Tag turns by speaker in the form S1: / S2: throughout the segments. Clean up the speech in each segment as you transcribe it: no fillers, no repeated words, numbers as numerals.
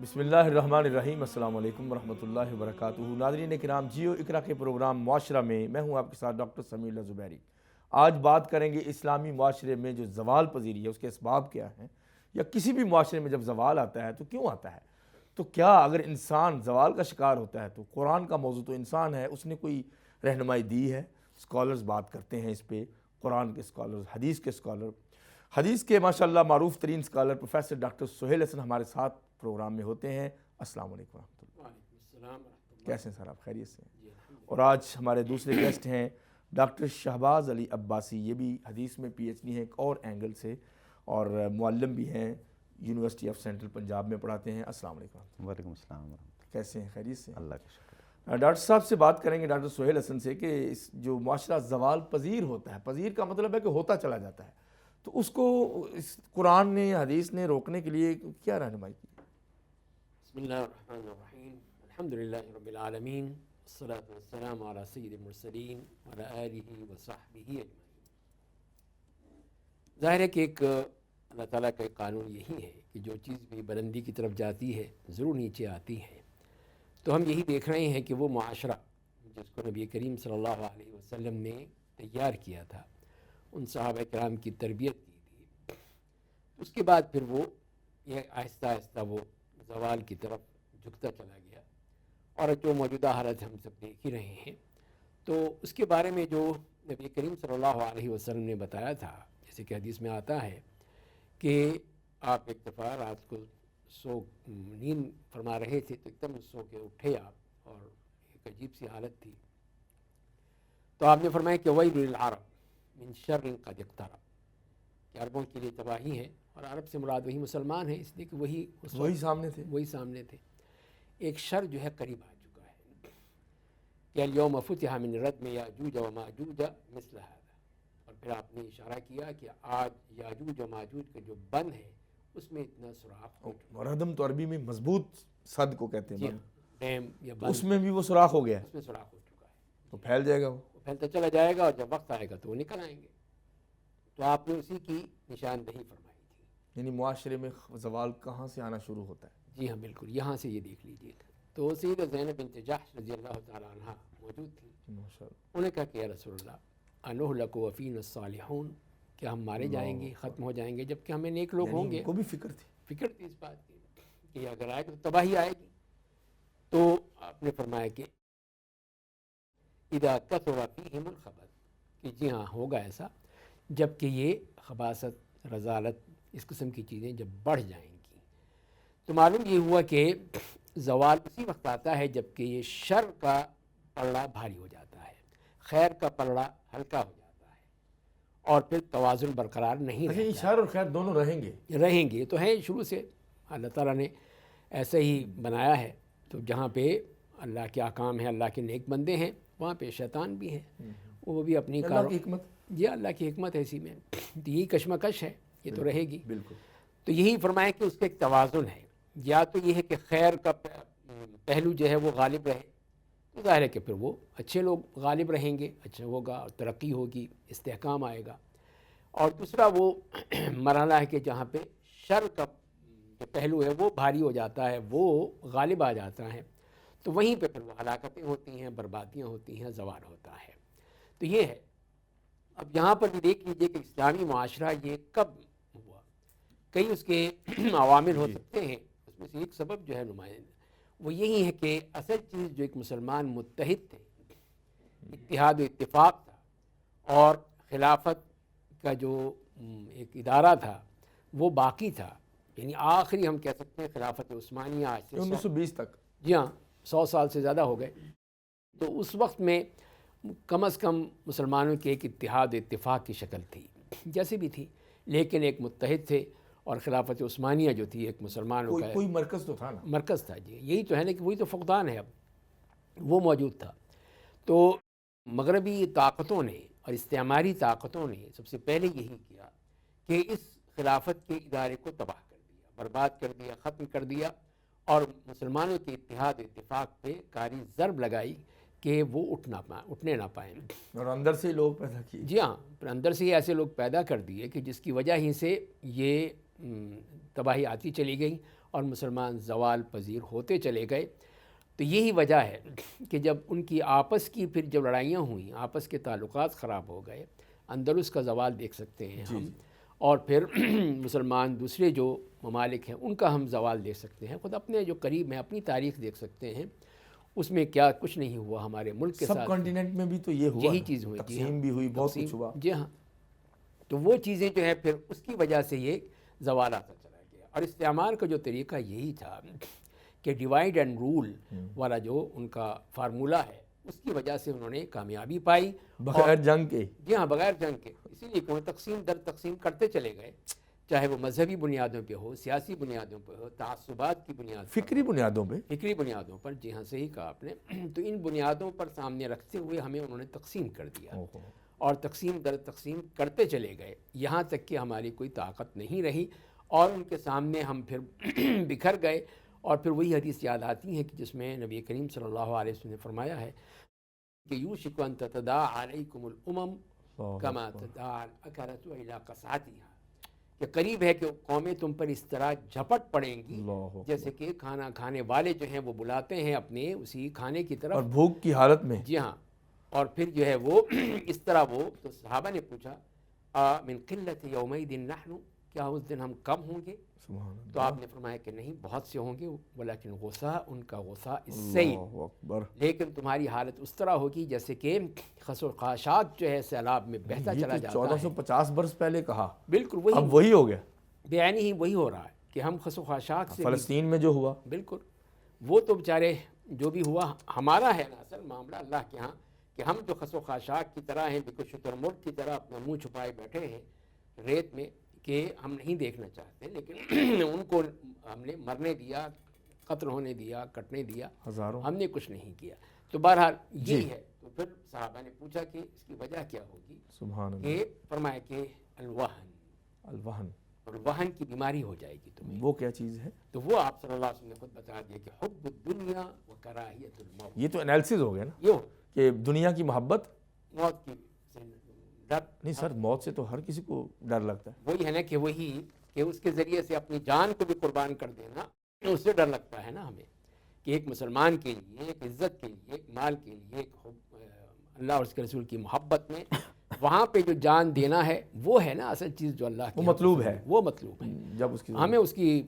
S1: بسم اللہ الرحمن الرحیم۔ السلام علیکم ورحمۃ اللہ وبرکاتہ۔ ناظرین کرام، جیو اقرا کے پروگرام معاشرہ میں ہوں آپ کے ساتھ ڈاکٹر سمیع اللہ زبیری۔ آج بات کریں گے اسلامی معاشرے میں جو زوال پذیری ہے اس کے اسباب کیا ہیں، یا کسی بھی معاشرے میں جب زوال آتا ہے تو کیوں آتا ہے، تو کیا اگر انسان زوال کا شکار ہوتا ہے تو قرآن کا موضوع تو انسان ہے، اس نے کوئی رہنمائی دی ہے؟ اسکالرز بات کرتے ہیں اس پہ، قرآن کے اسکالرز، حدیث کے اسکالر، حدیث کے ماشاءاللہ معروف ترین اسکالر پروفیسر ڈاکٹر سہیل حسن ہمارے ساتھ پروگرام میں ہوتے ہیں۔ السلام علیکم ورحمۃ اللہ۔
S2: وعلیکم السلام ورحمۃ اللہ۔
S1: کیسے ہیں سر آپ؟ خیریت سے ہیں؟
S2: جی الحمد
S1: اور آج ہمارے دوسرے گیسٹ ہیں ڈاکٹر شہباز علی عباسی، یہ بھی حدیث میں پی ایچ ڈی ہیں ایک اور اینگل سے، اور معلم بھی ہیں، یونیورسٹی آف سینٹرل پنجاب میں پڑھاتے ہیں۔ السلام علیکم ورحمۃ اللہ۔
S3: وعلیکم السلام ورحمۃ اللہ۔
S1: کیسے ہیں؟ خیریت سے ہیں؟
S3: اللہ کا شکر۔
S1: ڈاکٹر صاحب سے بات کریں گے ڈاکٹر سہیل حسن سے کہ اس جو معاشرہ زوال پذیر ہوتا ہے، پذیر کا مطلب ہے کہ ہوتا چلا جاتا ہے، تو اس کو اس قرآن نے، حدیث نے روکنے کے لیے کیا رہنمائی کی؟
S2: بسم اللہ الرحمن الرحیم، الحمد للہ رب العالمین، والصلاة والسلام علی سید المرسلین وعلی آلہ وصحبہ اجمعین۔ ظاہر ہے کہ ایک اللہ تعالیٰ کا ایک قانون یہی ہے کہ جو چیز بھی بلندی کی طرف جاتی ہے ضرور نیچے آتی ہے۔ تو ہم یہی دیکھ رہے ہیں کہ وہ معاشرہ جس کو نبی کریم صلی اللہ علیہ وسلم نے تیار کیا تھا، ان صحابہ کرام کی تربیت کی تھی، اس کے بعد پھر وہ یہ آہستہ آہستہ وہ زوال کی طرف جھکتا چلا گیا، اور جو موجودہ حالت ہم سب دیکھ ہی رہے ہیں۔ تو اس کے بارے میں جو نبی کریم صلی اللہ علیہ وسلم نے بتایا تھا، جیسے کہ حدیث میں آتا ہے کہ آپ ایک دفعہ رات کو نیند فرما رہے تھے تو ایک دم سو کے اٹھے آپ، اور ایک عجیب سی حالت تھی، تو آپ نے فرمایا کہ ویل للعرب من شر قد اقترب، کہ عربوں کے لیے تباہی ہے، اور عرب سے مراد وہی مسلمان ہیں، اس لیے کہ
S1: وہی سامنے تھے۔
S2: وہی سامنے تھے۔ ایک شر جو ہے قریب آ چکا ہے کہ الیوم فتح من ردم یاجوج و ماجوج مثل هذا، اور پھر آپ نے اشارہ کیا کہ آج یاجوج و ماجوج کا جو بند ہے اس میں اتنا سوراخ ہو چکا
S1: اور ردم تو عربی میں مضبوط صد کو کہتے
S2: ہے،
S1: ہیں،
S2: جی ہاں، ڈیم یا
S1: تو
S2: بند،
S1: اس میں بھی وہ سوراخ ہو گیا ہے،
S2: اس میں سوراخ ہو چکا ہے،
S1: تو پھیل جائے گا وہ۔
S2: وہ پھیلتا چلا جائے گا، اور جب وقت آئے گا تو وہ نکل آئیں گے۔ تو آپ نے اسی کی نشاندہی فرمائی تھی۔
S1: یعنی معاشرے میں زوال کہاں سے آنا شروع ہوتا ہے؟
S2: جی ہاں بالکل، یہاں سے یہ دیکھ لیجیے۔ تو سیدہ زینب بنت جحش رضی اللہ تعالیٰ عنہ موجود تھی،
S1: ماشاءاللہ۔
S2: انہوں نے کہا کہ یا رسول اللہ انہلک وفینا الصالحون، کہ ہم مارے جائیں گے، ختم ہو جائیں گے، جبکہ ہمیں نیک لوگ
S1: یعنی
S2: ہوں گے۔
S1: ان کو بھی فکر تھی۔
S2: فکر تھی اس بات کی کہ اگر آئے گا تو تباہی آئے گی۔ تو آپ نے فرمایا کہ اذا کثر فیہم الخبث، کہ جی ہاں ہوگا ایسا جب کہ یہ خباثت، رذالت، اس قسم کی چیزیں جب بڑھ جائیں گی۔ تو معلوم یہ ہوا کہ زوال اسی وقت آتا ہے جب کہ یہ شر کا پلڑا بھاری ہو جاتا ہے، خیر کا پلڑا ہلکا ہو جاتا ہے، اور پھر توازن برقرار نہیں
S1: اچھا، یہ
S2: رہتا۔
S1: شر اور خیر دونوں رہیں گے؟
S2: رہیں گے تو ہیں، شروع سے اللہ تعالیٰ نے ایسے ہی بنایا ہے۔ تو جہاں پہ اللہ کے احکام ہیں، اللہ کے نیک بندے ہیں، وہاں پہ شیطان بھی ہے، وہ بھی اپنی
S1: اللہ کی حکمت۔
S2: جی اللہ کی حکمت ہے اسی میں، تو یہی کشمکش ہے، یہ تو رہے گی۔
S1: بالکل۔
S2: تو یہی فرمایا کہ اس کا ایک توازن ہے، یا تو یہ ہے کہ خیر کا پہلو جو ہے وہ غالب رہے، تو ظاہر ہے کہ پھر وہ اچھے لوگ غالب رہیں گے، اچھا ہوگا اور ترقی ہوگی، استحکام آئے گا۔ اور دوسرا وہ مرحلہ ہے کہ جہاں پہ شر کا جو پہلو ہے وہ بھاری ہو جاتا ہے، وہ غالب آ جاتا ہے، تو وہیں پہ پھر وہ ہلاکتیں ہوتی ہیں، بربادیاں ہوتی ہیں، زوال ہوتا ہے۔ تو یہ ہے۔ اب یہاں پر بھی دیکھ لیجئے کہ اسلامی معاشرہ یہ کب ہوا؟ کئی اس کے عوامل ہو سکتے ہیں، اس میں سے ایک سبب جو ہے نمایاں وہ یہی ہے کہ اصل چیز جو ایک مسلمان متحد تھے، اتحاد و اتفاق تھا، اور خلافت کا جو ایک ادارہ تھا وہ باقی تھا، یعنی آخری ہم کہہ سکتے ہیں خلافت عثمانیہ آج سے
S1: 1920 تک۔
S2: جی ہاں 100 سال سے زیادہ ہو گئے۔ تو اس وقت میں کم از کم مسلمانوں کے ایک اتحاد اتفاق کی شکل تھی، جیسے بھی تھی، لیکن ایک متحد تھے، اور خلافت عثمانیہ جو تھی ایک مسلمانوں کا
S1: کوئی مرکز تو تھا نا؟
S2: مرکز تھا۔ جی یہی تو ہے نا کہ وہی تو فقدان ہے، اب وہ موجود تھا۔ تو مغربی طاقتوں نے اور استعماری طاقتوں نے سب سے پہلے یہی کیا کہ اس خلافت کے ادارے کو تباہ کر دیا، برباد کر دیا، ختم کر دیا، اور مسلمانوں کے اتحاد و اتفاق پہ کاری ضرب لگائی کہ وہ اٹھنے نہ پائیں،
S1: اور اندر سے لوگ پیدا کیے۔
S2: جی ہاں، پھر اندر سے ہی ایسے لوگ پیدا کر دیے کہ جس کی وجہ ہی سے یہ تباہی آتی چلی گئی، اور مسلمان زوال پذیر ہوتے چلے گئے۔ تو یہی وجہ ہے کہ جب ان کی آپس کی پھر جب لڑائیاں ہوئیں، آپس کے تعلقات خراب ہو گئے، اندلس کا زوال دیکھ سکتے ہیں ہم، اور پھر مسلمان دوسرے جو ممالک ہیں ان کا ہم زوال دیکھ سکتے ہیں، خود اپنے جو قریب ہیں اپنی تاریخ دیکھ سکتے ہیں، اس میں کیا کچھ نہیں ہوا ہمارے ملک کے
S1: سب
S2: ساتھ۔
S1: کانٹیننٹ میں بھی تو یہ ہوا،
S2: یہی چیز ہوئی،
S1: تقسیم بھی ہوئی، بہت کچھ ہوا۔
S2: جی ہاں، تو وہ چیزیں جو ہے پھر اس کی وجہ سے یہ زوال آتا چلا گیا، اور استعمار کا جو طریقہ یہی تھا کہ ڈیوائیڈ اینڈ رول والا جو ان کا فارمولہ ہے، اس کی وجہ سے انہوں نے کامیابی پائی
S1: بغیر جنگ کے۔
S2: جی ہاں، بغیر جنگ کے، اسی لیے کہ وہ تقسیم در تقسیم کرتے چلے گئے، چاہے وہ مذہبی بنیادوں پہ ہو، سیاسی بنیادوں پہ ہو، تعصبات کی بنیاد پر،
S1: فکری بنیادوں پہ،
S2: فکری بنیادوں پر۔ جی ہاں، صحیح کہا آپ نے۔ تو ان بنیادوں پر سامنے رکھتے ہوئے ہمیں انہوں نے تقسیم کر دیا، اور تقسیم در تقسیم کرتے چلے گئے، یہاں تک کہ ہماری کوئی طاقت نہیں رہی، اور ان کے سامنے ہم پھر بکھر گئے۔ اور پھر وہی حدیث یاد آتی ہے کہ جس میں نبی کریم صلی اللہ علیہ وسلم نے فرمایا ہے کہ یوشک ان تتداعی علیکم الامم کما تداعی الاکلۃ الی قصعتها، کہ قریب ہے کہ قومیں تم پر اس طرح جھپٹ پڑیں گی جیسے کہ کھانا کھانے والے جو ہیں وہ بلاتے ہیں اپنے اسی کھانے کی طرف،
S1: اور بھوک کی حالت میں۔
S2: جی ہاں، اور پھر جو ہے وہ اس طرح وہ، تو صحابہ نے پوچھا من قلت یومئذ نحن، کیا اس دن ہم کم ہوں گے؟ تو آپ نے فرمایا کہ نہیں، بہت سے ہوں گے، ولیکن غصہ ان کا غصہ اس سے، لیکن تمہاری حالت اس طرح ہوگی جیسے کہ خس و خاشاک جو ہے سیلاب میں بہتا چلا جاتا ہے۔
S1: 1450 برس پہلے کہا،
S2: بالکل وہی،
S1: اب وہی ہو گیا،
S2: بیانی ہی وہی ہو رہا ہے کہ ہم خس و خاشاک سے،
S1: فلسطین میں جو ہوا،
S2: بالکل وہ تو بیچارے جو بھی ہوا ہمارا ہے نا اصل معاملہ اللہ کے ہاں، کہ ہم جو خس و خاشاک کی طرح ہیں، بالکل شتر مرغ کی طرح اپنا منہ چھپائے بیٹھے ہیں ریت میں، کہ ہم نہیں دیکھنا چاہتے، لیکن ان کو ہم نے مرنے دیا، قتل ہونے دیا، کٹنے دیا،
S1: ہزاروں،
S2: ہم نے کچھ نہیں کیا۔ تو بہرحال یہی ہے۔ تو پھر صحابہ نے پوچھا کہ اس کی وجہ کیا ہوگی؟
S1: سبحان اللہ،
S2: کہ فرمایا کہ الوہن،
S1: الوہن،
S2: اور وہن کی بیماری ہو جائے گی تمہیں۔
S1: وہ کیا چیز ہے؟
S2: تو وہ آپ صلی اللہ علیہ وسلم نے خود بتا دیا کہ حب الدنیا و کراہیت الموت،
S1: یہ تو انالیسز ہو گیا نا،
S2: یہ
S1: کہ دنیا کی محبت،
S2: موت کی ڈر۔
S1: نہیں سر، موت سے تو ہر کسی کو ڈر لگتا ہے۔
S2: وہی ہے نا کہ وہی کہ اس کے ذریعے سے اپنی جان کو بھی قربان کر دینا، اس سے ڈر لگتا ہے نا ہمیں، کہ ایک مسلمان کے لیے، ایک عزت کے لیے، ایک مال کے لیے، ایک اللہ اور اس کے رسول کی محبت میں وہاں پہ جو جان دینا ہے، وہ ہے نا اصل چیز جو اللہ کی
S1: وہ مطلوب ہے،
S2: وہ مطلوب ہے۔
S1: جب اس کی
S2: ہمیں اس کی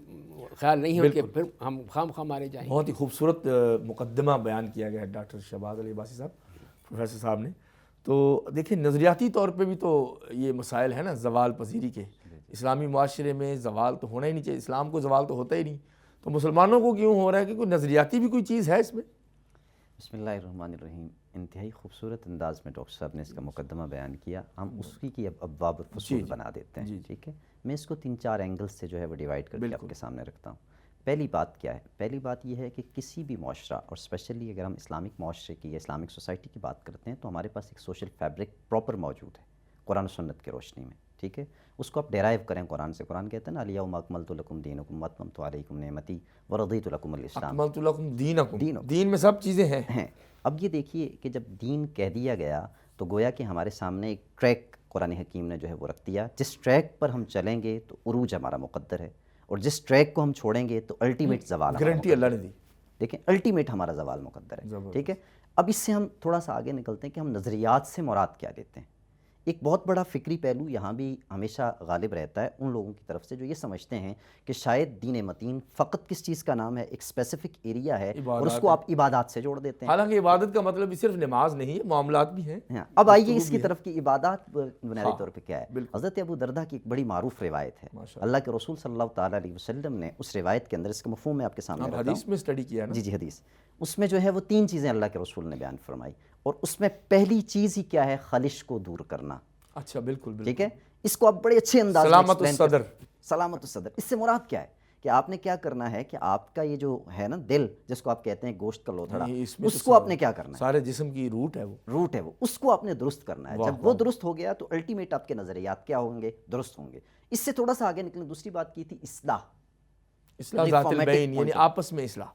S2: خیال نہیں ہو کہ پھر ہم خام خواہ مارے جائیں۔
S1: بہت ہی خوبصورت مقدمہ بیان کیا گیا ہے ڈاکٹر شہباز علی عباسی صاحب، پروفیسر صاحب نے۔ تو دیکھیں نظریاتی طور پہ بھی تو یہ مسائل ہیں نا زوال پذیری کے، اسلامی معاشرے میں زوال تو ہونا ہی نہیں چاہیے، اسلام کو زوال تو ہوتا ہی نہیں، تو مسلمانوں کو کیوں ہو رہا ہے؟ کہ کوئی نظریاتی بھی کوئی چیز ہے اس میں؟
S3: بسم اللہ الرحمن الرحیم۔ انتہائی خوبصورت انداز میں ڈاکٹر صاحب نے اس کا مقدمہ بیان کیا، ہم اس کی اب ابواب الفصول بنا دیتے ہیں، ٹھیک ہے؟ میں اس کو 3-4 اینگلز سے جو ہے وہ ڈیوائیڈ کر کے آپ کے سامنے رکھتا ہوں۔ پہلی بات کیا ہے؟ پہلی بات یہ ہے کہ کسی بھی معاشرہ، اور اسپیشلی اگر ہم اسلامک معاشرے کی یا اسلامک سوسائٹی کی بات کرتے ہیں، تو ہمارے پاس ایک سوشل فیبرک پراپر موجود ہے قرآن و سنت کی روشنی میں، ٹھیک ہے؟ اس کو آپ ڈیرائیو کریں قرآن سے، قرآن کہتے ہیں نا الیوم اکملت لکم دینکم واتممت علیکم نعمتی ورضیت لکم الاسلام،
S1: اکملت لکم دینکم، دین میں سب چیزیں ہیں۔
S3: اب یہ دیکھیے کہ جب دین کہہ دیا گیا تو گویا کہ ہمارے سامنے ایک ٹریک قرآن حکیم نے جو ہے وہ رکھ دیا، جس ٹریک پر ہم چلیں گے تو عروج ہمارا مقدر ہے، اور جس ٹریک کو ہم چھوڑیں گے تو الٹیمیٹ زوال،
S1: گارنٹی اللہ نے دی،
S3: دیکھیں الٹیمیٹ ہمارا زوال مقدر ہے، ٹھیک ہے؟ اب اس سے ہم تھوڑا سا آگے نکلتے ہیں کہ ہم نظریات سے مراد کیا لیتے ہیں۔ ایک بہت بڑا فکری پہلو یہاں بھی ہمیشہ غالب رہتا ہے ان لوگوں کی طرف سے جو یہ سمجھتے ہیں کہ شاید دین متین فقط کس چیز کا نام ہے، ایک اسپیسیفک ایریا ہے، اور اس کو آپ عبادات سے جوڑ دیتے ہیں۔
S1: حالانکہ عبادت کا مطلب صرف نماز نہیں ہے، معاملات بھی ہیں۔
S3: اب آئیے اس کی طرف کی عبادات بنیادی طور پہ کیا ہے۔ حضرت ابو دردہ کی ایک بڑی معروف روایت ہے، اللہ کے رسول صلی اللہ تعالیٰ علیہ وسلم نے اس روایت کے اندر، اس کا مفہوم میں آپ کے سامنے رکھتا ہوں،
S1: حدیث میں اسٹڈی کیا نا،
S3: جی حدیث، اس میں جو ہے وہ 3 چیزیں اللہ کے رسول نے بیان فرمائی، اور اس میں پہلی چیز ہی کیا ہے؟ خلش کو دور کرنا۔
S1: اچھا، بالکل،
S3: ٹھیک ہے؟ اس کو آپ بڑے اچھے انداز میں
S1: سلامت الصدر،
S3: سلامت الصدر، اس سے مراد کیا ہے؟ کہ آپ نے کیا کرنا ہے کہ آپ کا یہ جو ہے نا دل، جس کو آپ کہتے ہیں گوشت کا لوتھڑا، اس کو آپ نے کیا کرنا ہے؟
S1: سارے جسم کی روٹ ہے،
S3: وہ اس کو آپ نے درست کرنا ہے۔ جب وہ درست ہو گیا تو الٹیمیٹ آپ کے نظریات کیا ہوں گے؟ درست ہوں گے۔ اس سے تھوڑا سا آگے نکلیں، دوسری بات کی تھی اصلاح
S1: ذات البین، یعنی آپس میں اصلاح،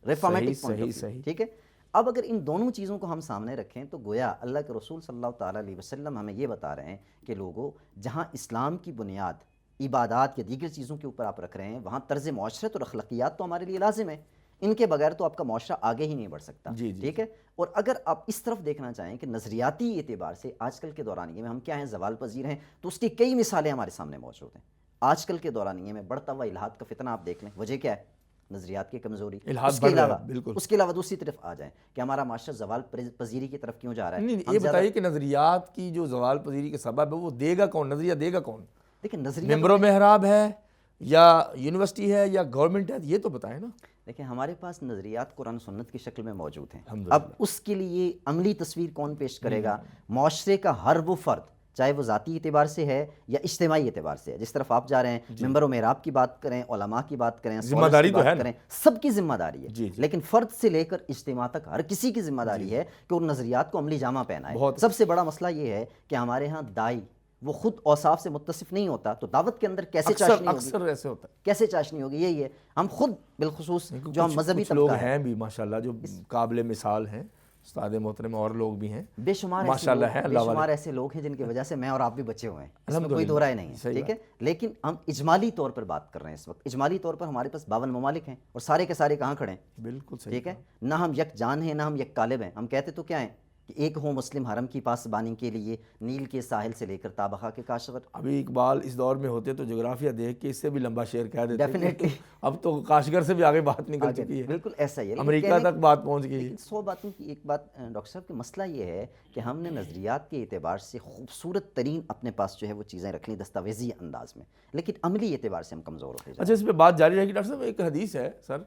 S3: ریفارمیٹک پوائنٹ، ٹھیک ہے؟ اب اگر ان دونوں چیزوں کو ہم سامنے رکھیں تو گویا اللہ کے رسول صلی اللہ تعالیٰ علیہ وسلم ہمیں یہ بتا رہے ہیں کہ لوگوں، جہاں اسلام کی بنیاد عبادات یا دیگر چیزوں کے اوپر آپ رکھ رہے ہیں، وہاں طرز معاشرت اور اخلاقیات تو ہمارے لیے لازم ہے، ان کے بغیر تو آپ کا معاشرہ آگے ہی نہیں بڑھ سکتا، ٹھیک ہے۔ اور اگر آپ اس طرف دیکھنا چاہیں کہ نظریاتی اعتبار سے آج کل کے دورانیے میں ہم کیا ہیں، زوال پذیر ہیں، تو اس کی کئی مثالیں ہمارے سامنے موجود ہیں۔ آج کل کے دورانیے میں بڑھتا ہوا الحاد کا فتنہ آپ دیکھ لیں، وجہ کیا ہے؟ نظریات کی کمزوری۔ اس کے علاوہ دوسری طرف آ جائیں کہ ہمارا معاشرہ زوال پذیری کی طرف کیوں جا رہا ہے؟
S1: نہیں، یہ بتائیے کہ نظریات کی جو زوال پذیری کے سبب ہے وہ دے گا کون؟ نظریہ دے گا کون؟
S3: دیکھیں نظریہ
S1: ممبر و محراب ہے یا یونیورسٹی ہے یا گورنمنٹ ہے، یہ تو بتائیں نا۔
S3: دیکھیں ہمارے پاس نظریات قرآن سنت کی شکل میں موجود ہیں، اب اس کے لیے عملی تصویر کون پیش کرے گا؟ معاشرے کا ہر وہ فرد، چاہے وہ ذاتی اعتبار سے ہے یا اجتماعی اعتبار سے ہے، جس طرف آپ جا رہے ہیں، ممبر و محراب کی بات کریں، علماء کی بات کریں،
S1: ذمہ داری تو ہے
S3: کریں، سب کی ذمہ داری ہے، لیکن فرد سے لے کر اجتماع تک ہر کسی کی ذمہ داری ہے کہ ان نظریات کو عملی جامہ پہنائے۔ سب سے بڑا مسئلہ یہ ہے کہ ہمارے ہاں دائی وہ خود اوصاف سے متصف نہیں ہوتا، تو دعوت کے اندر کیسے چاشنی ہوگی؟
S1: اکثر ایسے ہوتا ہے،
S3: کیسے چاشنی ہوگی؟ یہی ہے، ہم خود بالخصوص جو ہم مذہبی
S1: لوگ ہیں بھی ماشاءاللہ جو قابل مثال ہیں، استاد محترم اور لوگ بھی ہیں
S3: بے شمار ایسے لوگ ہیں جن کی وجہ سے میں اور آپ بھی بچے ہوئے ہیں، اس میں کوئی دو رائے نہیں ہے، ٹھیک ہے۔ لیکن ہم اجمالی طور پر بات کر رہے ہیں اس وقت، اجمالی طور پر ہمارے پاس 52 ممالک ہیں اور سارے کے سارے کہاں کھڑے ہیں؟
S1: بالکل صحیح،
S3: ٹھیک ہے۔ نہ ہم یک جان ہیں، نہ ہم یک قالب ہیں، ہم کہتے تو کیا ہیں کہ ایک ہو مسلم حرم کی پاسبانی کے لیے نیل کے ساحل سے لے کر تابخا کے کاشور۔
S1: ابھی اقبال اس دور میں ہوتے تو جغرافیہ دیکھ کے اس سے بھی لمبا شعر کہہ دیتے،
S3: ڈیفینیٹلی
S1: اب تو کاشگر سے بھی آگے بات نکل چکی ہے،
S3: بالکل ایسا ہی ہے،
S1: امریکہ تک بات پہنچ گئی ہے۔
S3: 100 باتوں کی ایک بات ڈاکٹر صاحب، کہ مسئلہ یہ ہے کہ ہم نے نظریات کے اعتبار سے خوبصورت ترین اپنے پاس جو ہے وہ چیزیں رکھ لیں دستاویزی انداز میں، لیکن عملی اعتبار سے ہم کمزور ہوتے جا رہے ہیں۔
S1: اچھا، اس پہ بات جاری رہے گی ڈاکٹر صاحب۔ ایک حدیث ہے سر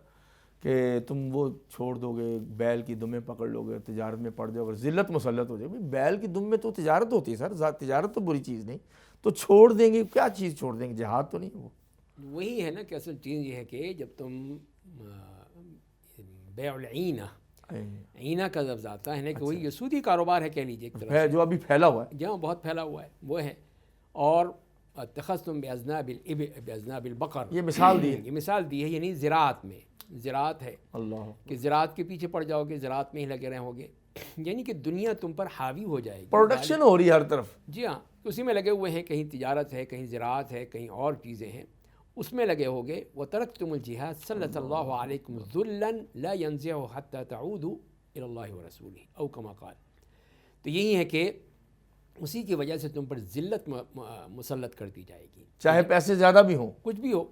S1: کہ تم وہ چھوڑ دو گے، بیل کی دمیں پکڑ لو گے، تجارت میں پڑ جاؤ گے، ذلت مسلط ہو جائے گی۔ بیل کی دم میں تو تجارت ہوتی ہے سر، تجارت تو بری چیز نہیں، تو چھوڑ دیں گے، کیا چیز چھوڑ دیں گے؟ جہاد تو نہیں وہ؟
S2: وہی ہے نا کہ اصل چیز یہ ہے کہ جب تم بیع العینہ، عینہ کا لفظ آتا ہے نا کہ وہی یہ سودی کاروبار ہے، کہہ لیجیے ایک طرح سے،
S1: جو ابھی پھیلا ہوا ہے،
S2: جہاں بہت پھیلا ہوا ہے وہ ہے۔ اور اتخذتم باذناب البقر،
S1: یہ مثال دی ہے،
S2: یہ مثال دی ہے، یعنی زراعت میں، زراعت ہے
S1: اللہ
S2: کہ زراعت کے پیچھے پڑ جاؤ گے، زراعت میں ہی لگے رہو گے، یعنی کہ دنیا تم پر حاوی ہو جائے گی،
S1: پروڈکشن ہو رہی ہے ہر طرف۔
S2: جی ہاں، اسی میں لگے ہوئے ہیں، کہیں تجارت ہے، کہیں زراعت ہے، کہیں اور چیزیں ہیں، اس میں لگے ہوگے۔ وَتَرَكْتُمُ الْجِهَادَ سَلَّطَ اللَّهُ عَلَيْكُمْ ذُلًّا لَا يَنزِعُهُ حَتَّى تَعُودُوا إِلَى اللَّهِ وَرَسُولِهِ أَوْ كَمَا قَالَ۔ تو یہی ہے کہ اسی کی وجہ سے تم پر ذلت مسلط کر دی جائے گی،
S1: چاہے پیسے زیادہ بھی ہوں،
S2: کچھ بھی ہو،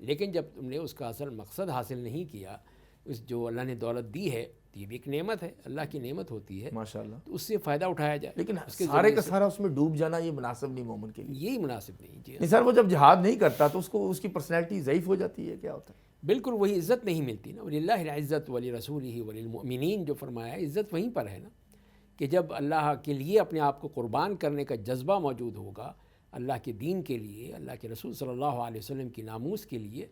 S2: لیکن جب تم نے اس کا اصل مقصد حاصل نہیں کیا، اس جو اللہ نے دولت دی ہے، یہ بھی ایک نعمت ہے، اللہ کی نعمت ہوتی ہے،
S1: ماشاءاللہ،
S2: تو اس سے فائدہ اٹھایا جائے،
S1: لیکن سارے کا سارا اس میں ڈوب جانا یہ مناسب نہیں مومن کے لیے،
S2: یہی مناسب نہیں۔ جی
S1: نہیں سر، وہ جب جہاد نہیں کرتا تو اس کی پرسنالٹی ضعیف ہو جاتی ہے، کیا ہوتا ہے؟
S2: بالکل وہی عزت نہیں ملتی نا، وَلِلَّهِ الْعِزَّةُ وَلِرَسُولِهِ وَلِلْمُؤْمِنِينَ جو فرمایا ہے، عزت وہیں پر ہے نا، کہ جب اللہ کے لیے اپنے آپ کو قربان کرنے کا جذبہ موجود ہوگا، اللہ کے دین کے لیے، اللہ کے رسول صلی اللہ علیہ وسلم کی ناموس کے لیے،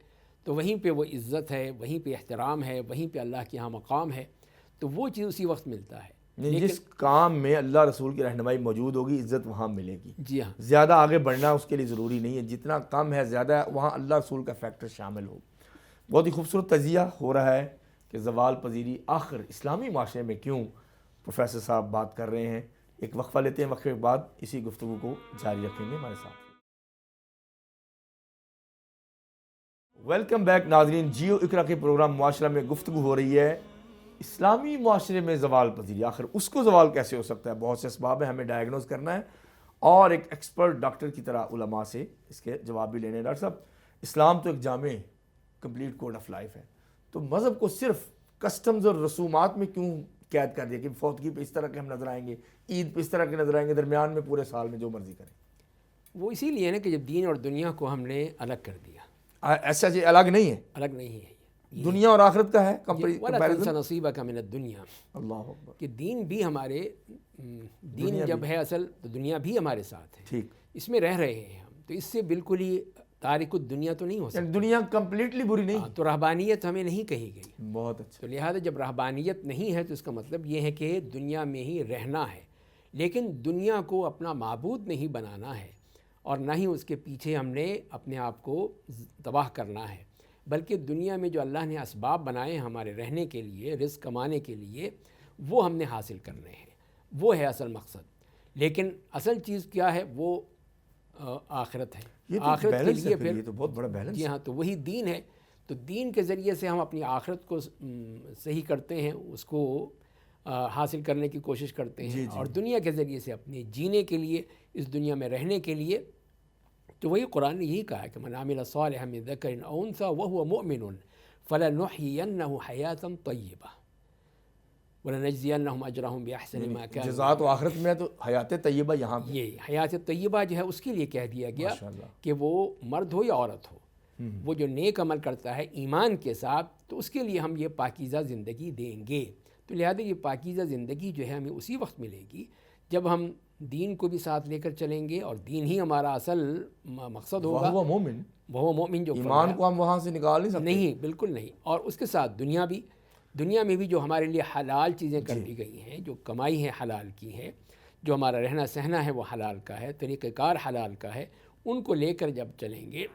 S2: تو وہیں پہ وہ عزت ہے، وہیں پہ احترام ہے، وہیں پہ اللہ کے ہاں مقام ہے، تو وہ چیز اسی وقت ملتا ہے۔
S1: جس کام میں اللہ رسول کی رہنمائی موجود ہوگی، عزت وہاں ملے گی۔
S2: جی ہاں،
S1: زیادہ آگے بڑھنا اس کے لیے ضروری نہیں ہے، جتنا کم ہے زیادہ وہاں اللہ رسول کا فیکٹر شامل ہو۔ بہت ہی خوبصورت تجزیہ ہو رہا ہے کہ زوال پذیری آخر اسلامی معاشرے میں کیوں، پروفیسر صاحب بات کر رہے ہیں۔ ایک وقفہ لیتے ہیں، وقفے کے بعد اسی گفتگو کو جاری رکھیں گے ہمارے ساتھ۔ ویلکم بیک ناظرین، جیو اقرا کے پروگرام معاشرہ میں گفتگو ہو رہی ہے اسلامی معاشرے میں زوال پذیری، آخر اس کو زوال کیسے ہو سکتا ہے؟ بہت سے اسباب ہیں، ہمیں ڈائیگنوز کرنا ہے اور ایک ایکسپرٹ ڈاکٹر کی طرح علماء سے اس کے جواب بھی لینے ہیں۔ ڈاکٹر صاحب، اسلام تو ایک جامع کمپلیٹ کوڈ آف لائف ہے، تو مذہب کو صرف کسٹمز اور رسومات میں کیوں قید کر دیا کہ فوتگی پہ اس طرح کے ہم نظر آئیں گے، عید پہ اس طرح کے نظر آئیں گے، درمیان میں پورے سال میں جو مرضی کریں؟
S2: وہ اسی لیے نا کہ جب دین اور دنیا کو ہم نے الگ کر دیا،
S1: ایسا جی الگ نہیں ہے،
S2: الگ نہیں ہے،
S1: دنیا اور آخرت کا ہے
S2: وَلَا تَنْسَ نَصِيبَكَ مِنَ الدُّنْيَا،
S1: اللہ اکبر،
S2: کہ دین بھی ہمارے، دین جب ہے اصل تو دنیا بھی ہمارے ساتھ ہے،
S1: ٹھیک،
S2: اس میں رہ رہے ہیں ہم، تو اس سے بالکل ہی تارک الدنیا تو نہیں ہو سکتا،
S1: دنیا کمپلیٹلی بری نہیں،
S2: تو رہبانیت ہمیں نہیں کہی گئی۔
S1: بہت اچھا،
S2: تو لہٰذا جب رہبانیت نہیں ہے تو اس کا مطلب یہ ہے کہ دنیا میں ہی رہنا ہے، لیکن دنیا کو اپنا معبود نہیں بنانا ہے، اور نہ ہی اس کے پیچھے ہم نے اپنے آپ کو تباہ کرنا ہے، بلکہ دنیا میں جو اللہ نے اسباب بنائے ہیں ہمارے رہنے کے لیے، رزق کمانے کے لیے، وہ ہم نے حاصل کرنے ہیں، وہ ہے اصل مقصد۔ لیکن اصل چیز کیا ہے؟ وہ آخرت ہے.
S1: یہ تو
S2: آخرت کے
S1: بیلنس ہے
S2: لیے
S1: پھر، یہ تو بہت بڑا بیلنس
S2: جی ہاں، تو وہی دین ہے. تو دین کے ذریعے سے ہم اپنی آخرت کو صحیح کرتے ہیں، اس کو حاصل کرنے کی کوشش کرتے ہیں، اور دنیا کے ذریعے سے اپنے جینے کے لیے، اس دنیا میں رہنے کے لیے. تو وہی قرآن نے یہی کہا ہے کہ من عمل صالحا من ذکر او انثی وهو مؤمن فلنحيينه حیاتا طیبہ ولنجزینہم اجرہم باحسن ما كانوا.
S1: جزا تو آخرت میں ہے، تو حیات طیبہ یہاں پہ.
S2: یہ حیات طیبہ جو ہے اس کے لیے کہہ دیا گیا کہ وہ مرد ہو یا عورت ہو، وہ جو نیک عمل کرتا ہے ایمان کے ساتھ، تو اس کے لیے ہم یہ پاکیزہ زندگی دیں گے. تو لہذا یہ پاکیزہ زندگی جو ہے ہمیں اسی وقت ملے گی جب ہم دین کو بھی ساتھ لے کر چلیں گے، اور دین ہی ہمارا اصل مقصد ہوگا.
S1: وہ مومن،
S2: وہ مومن جو
S1: ایمان کو ہم وہاں سے نکال نہیں سکتے.
S2: نہیں، بالکل نہیں. اور اس کے ساتھ دنیا میں بھی جو ہمارے لیے حلال چیزیں کر دی گئی ہیں، جو کمائی ہے حلال کی ہے، جو ہمارا رہنا سہنا ہے وہ حلال کا ہے، طریقہ کار حلال کا ہے، ان کو لے کر جب چلیں گے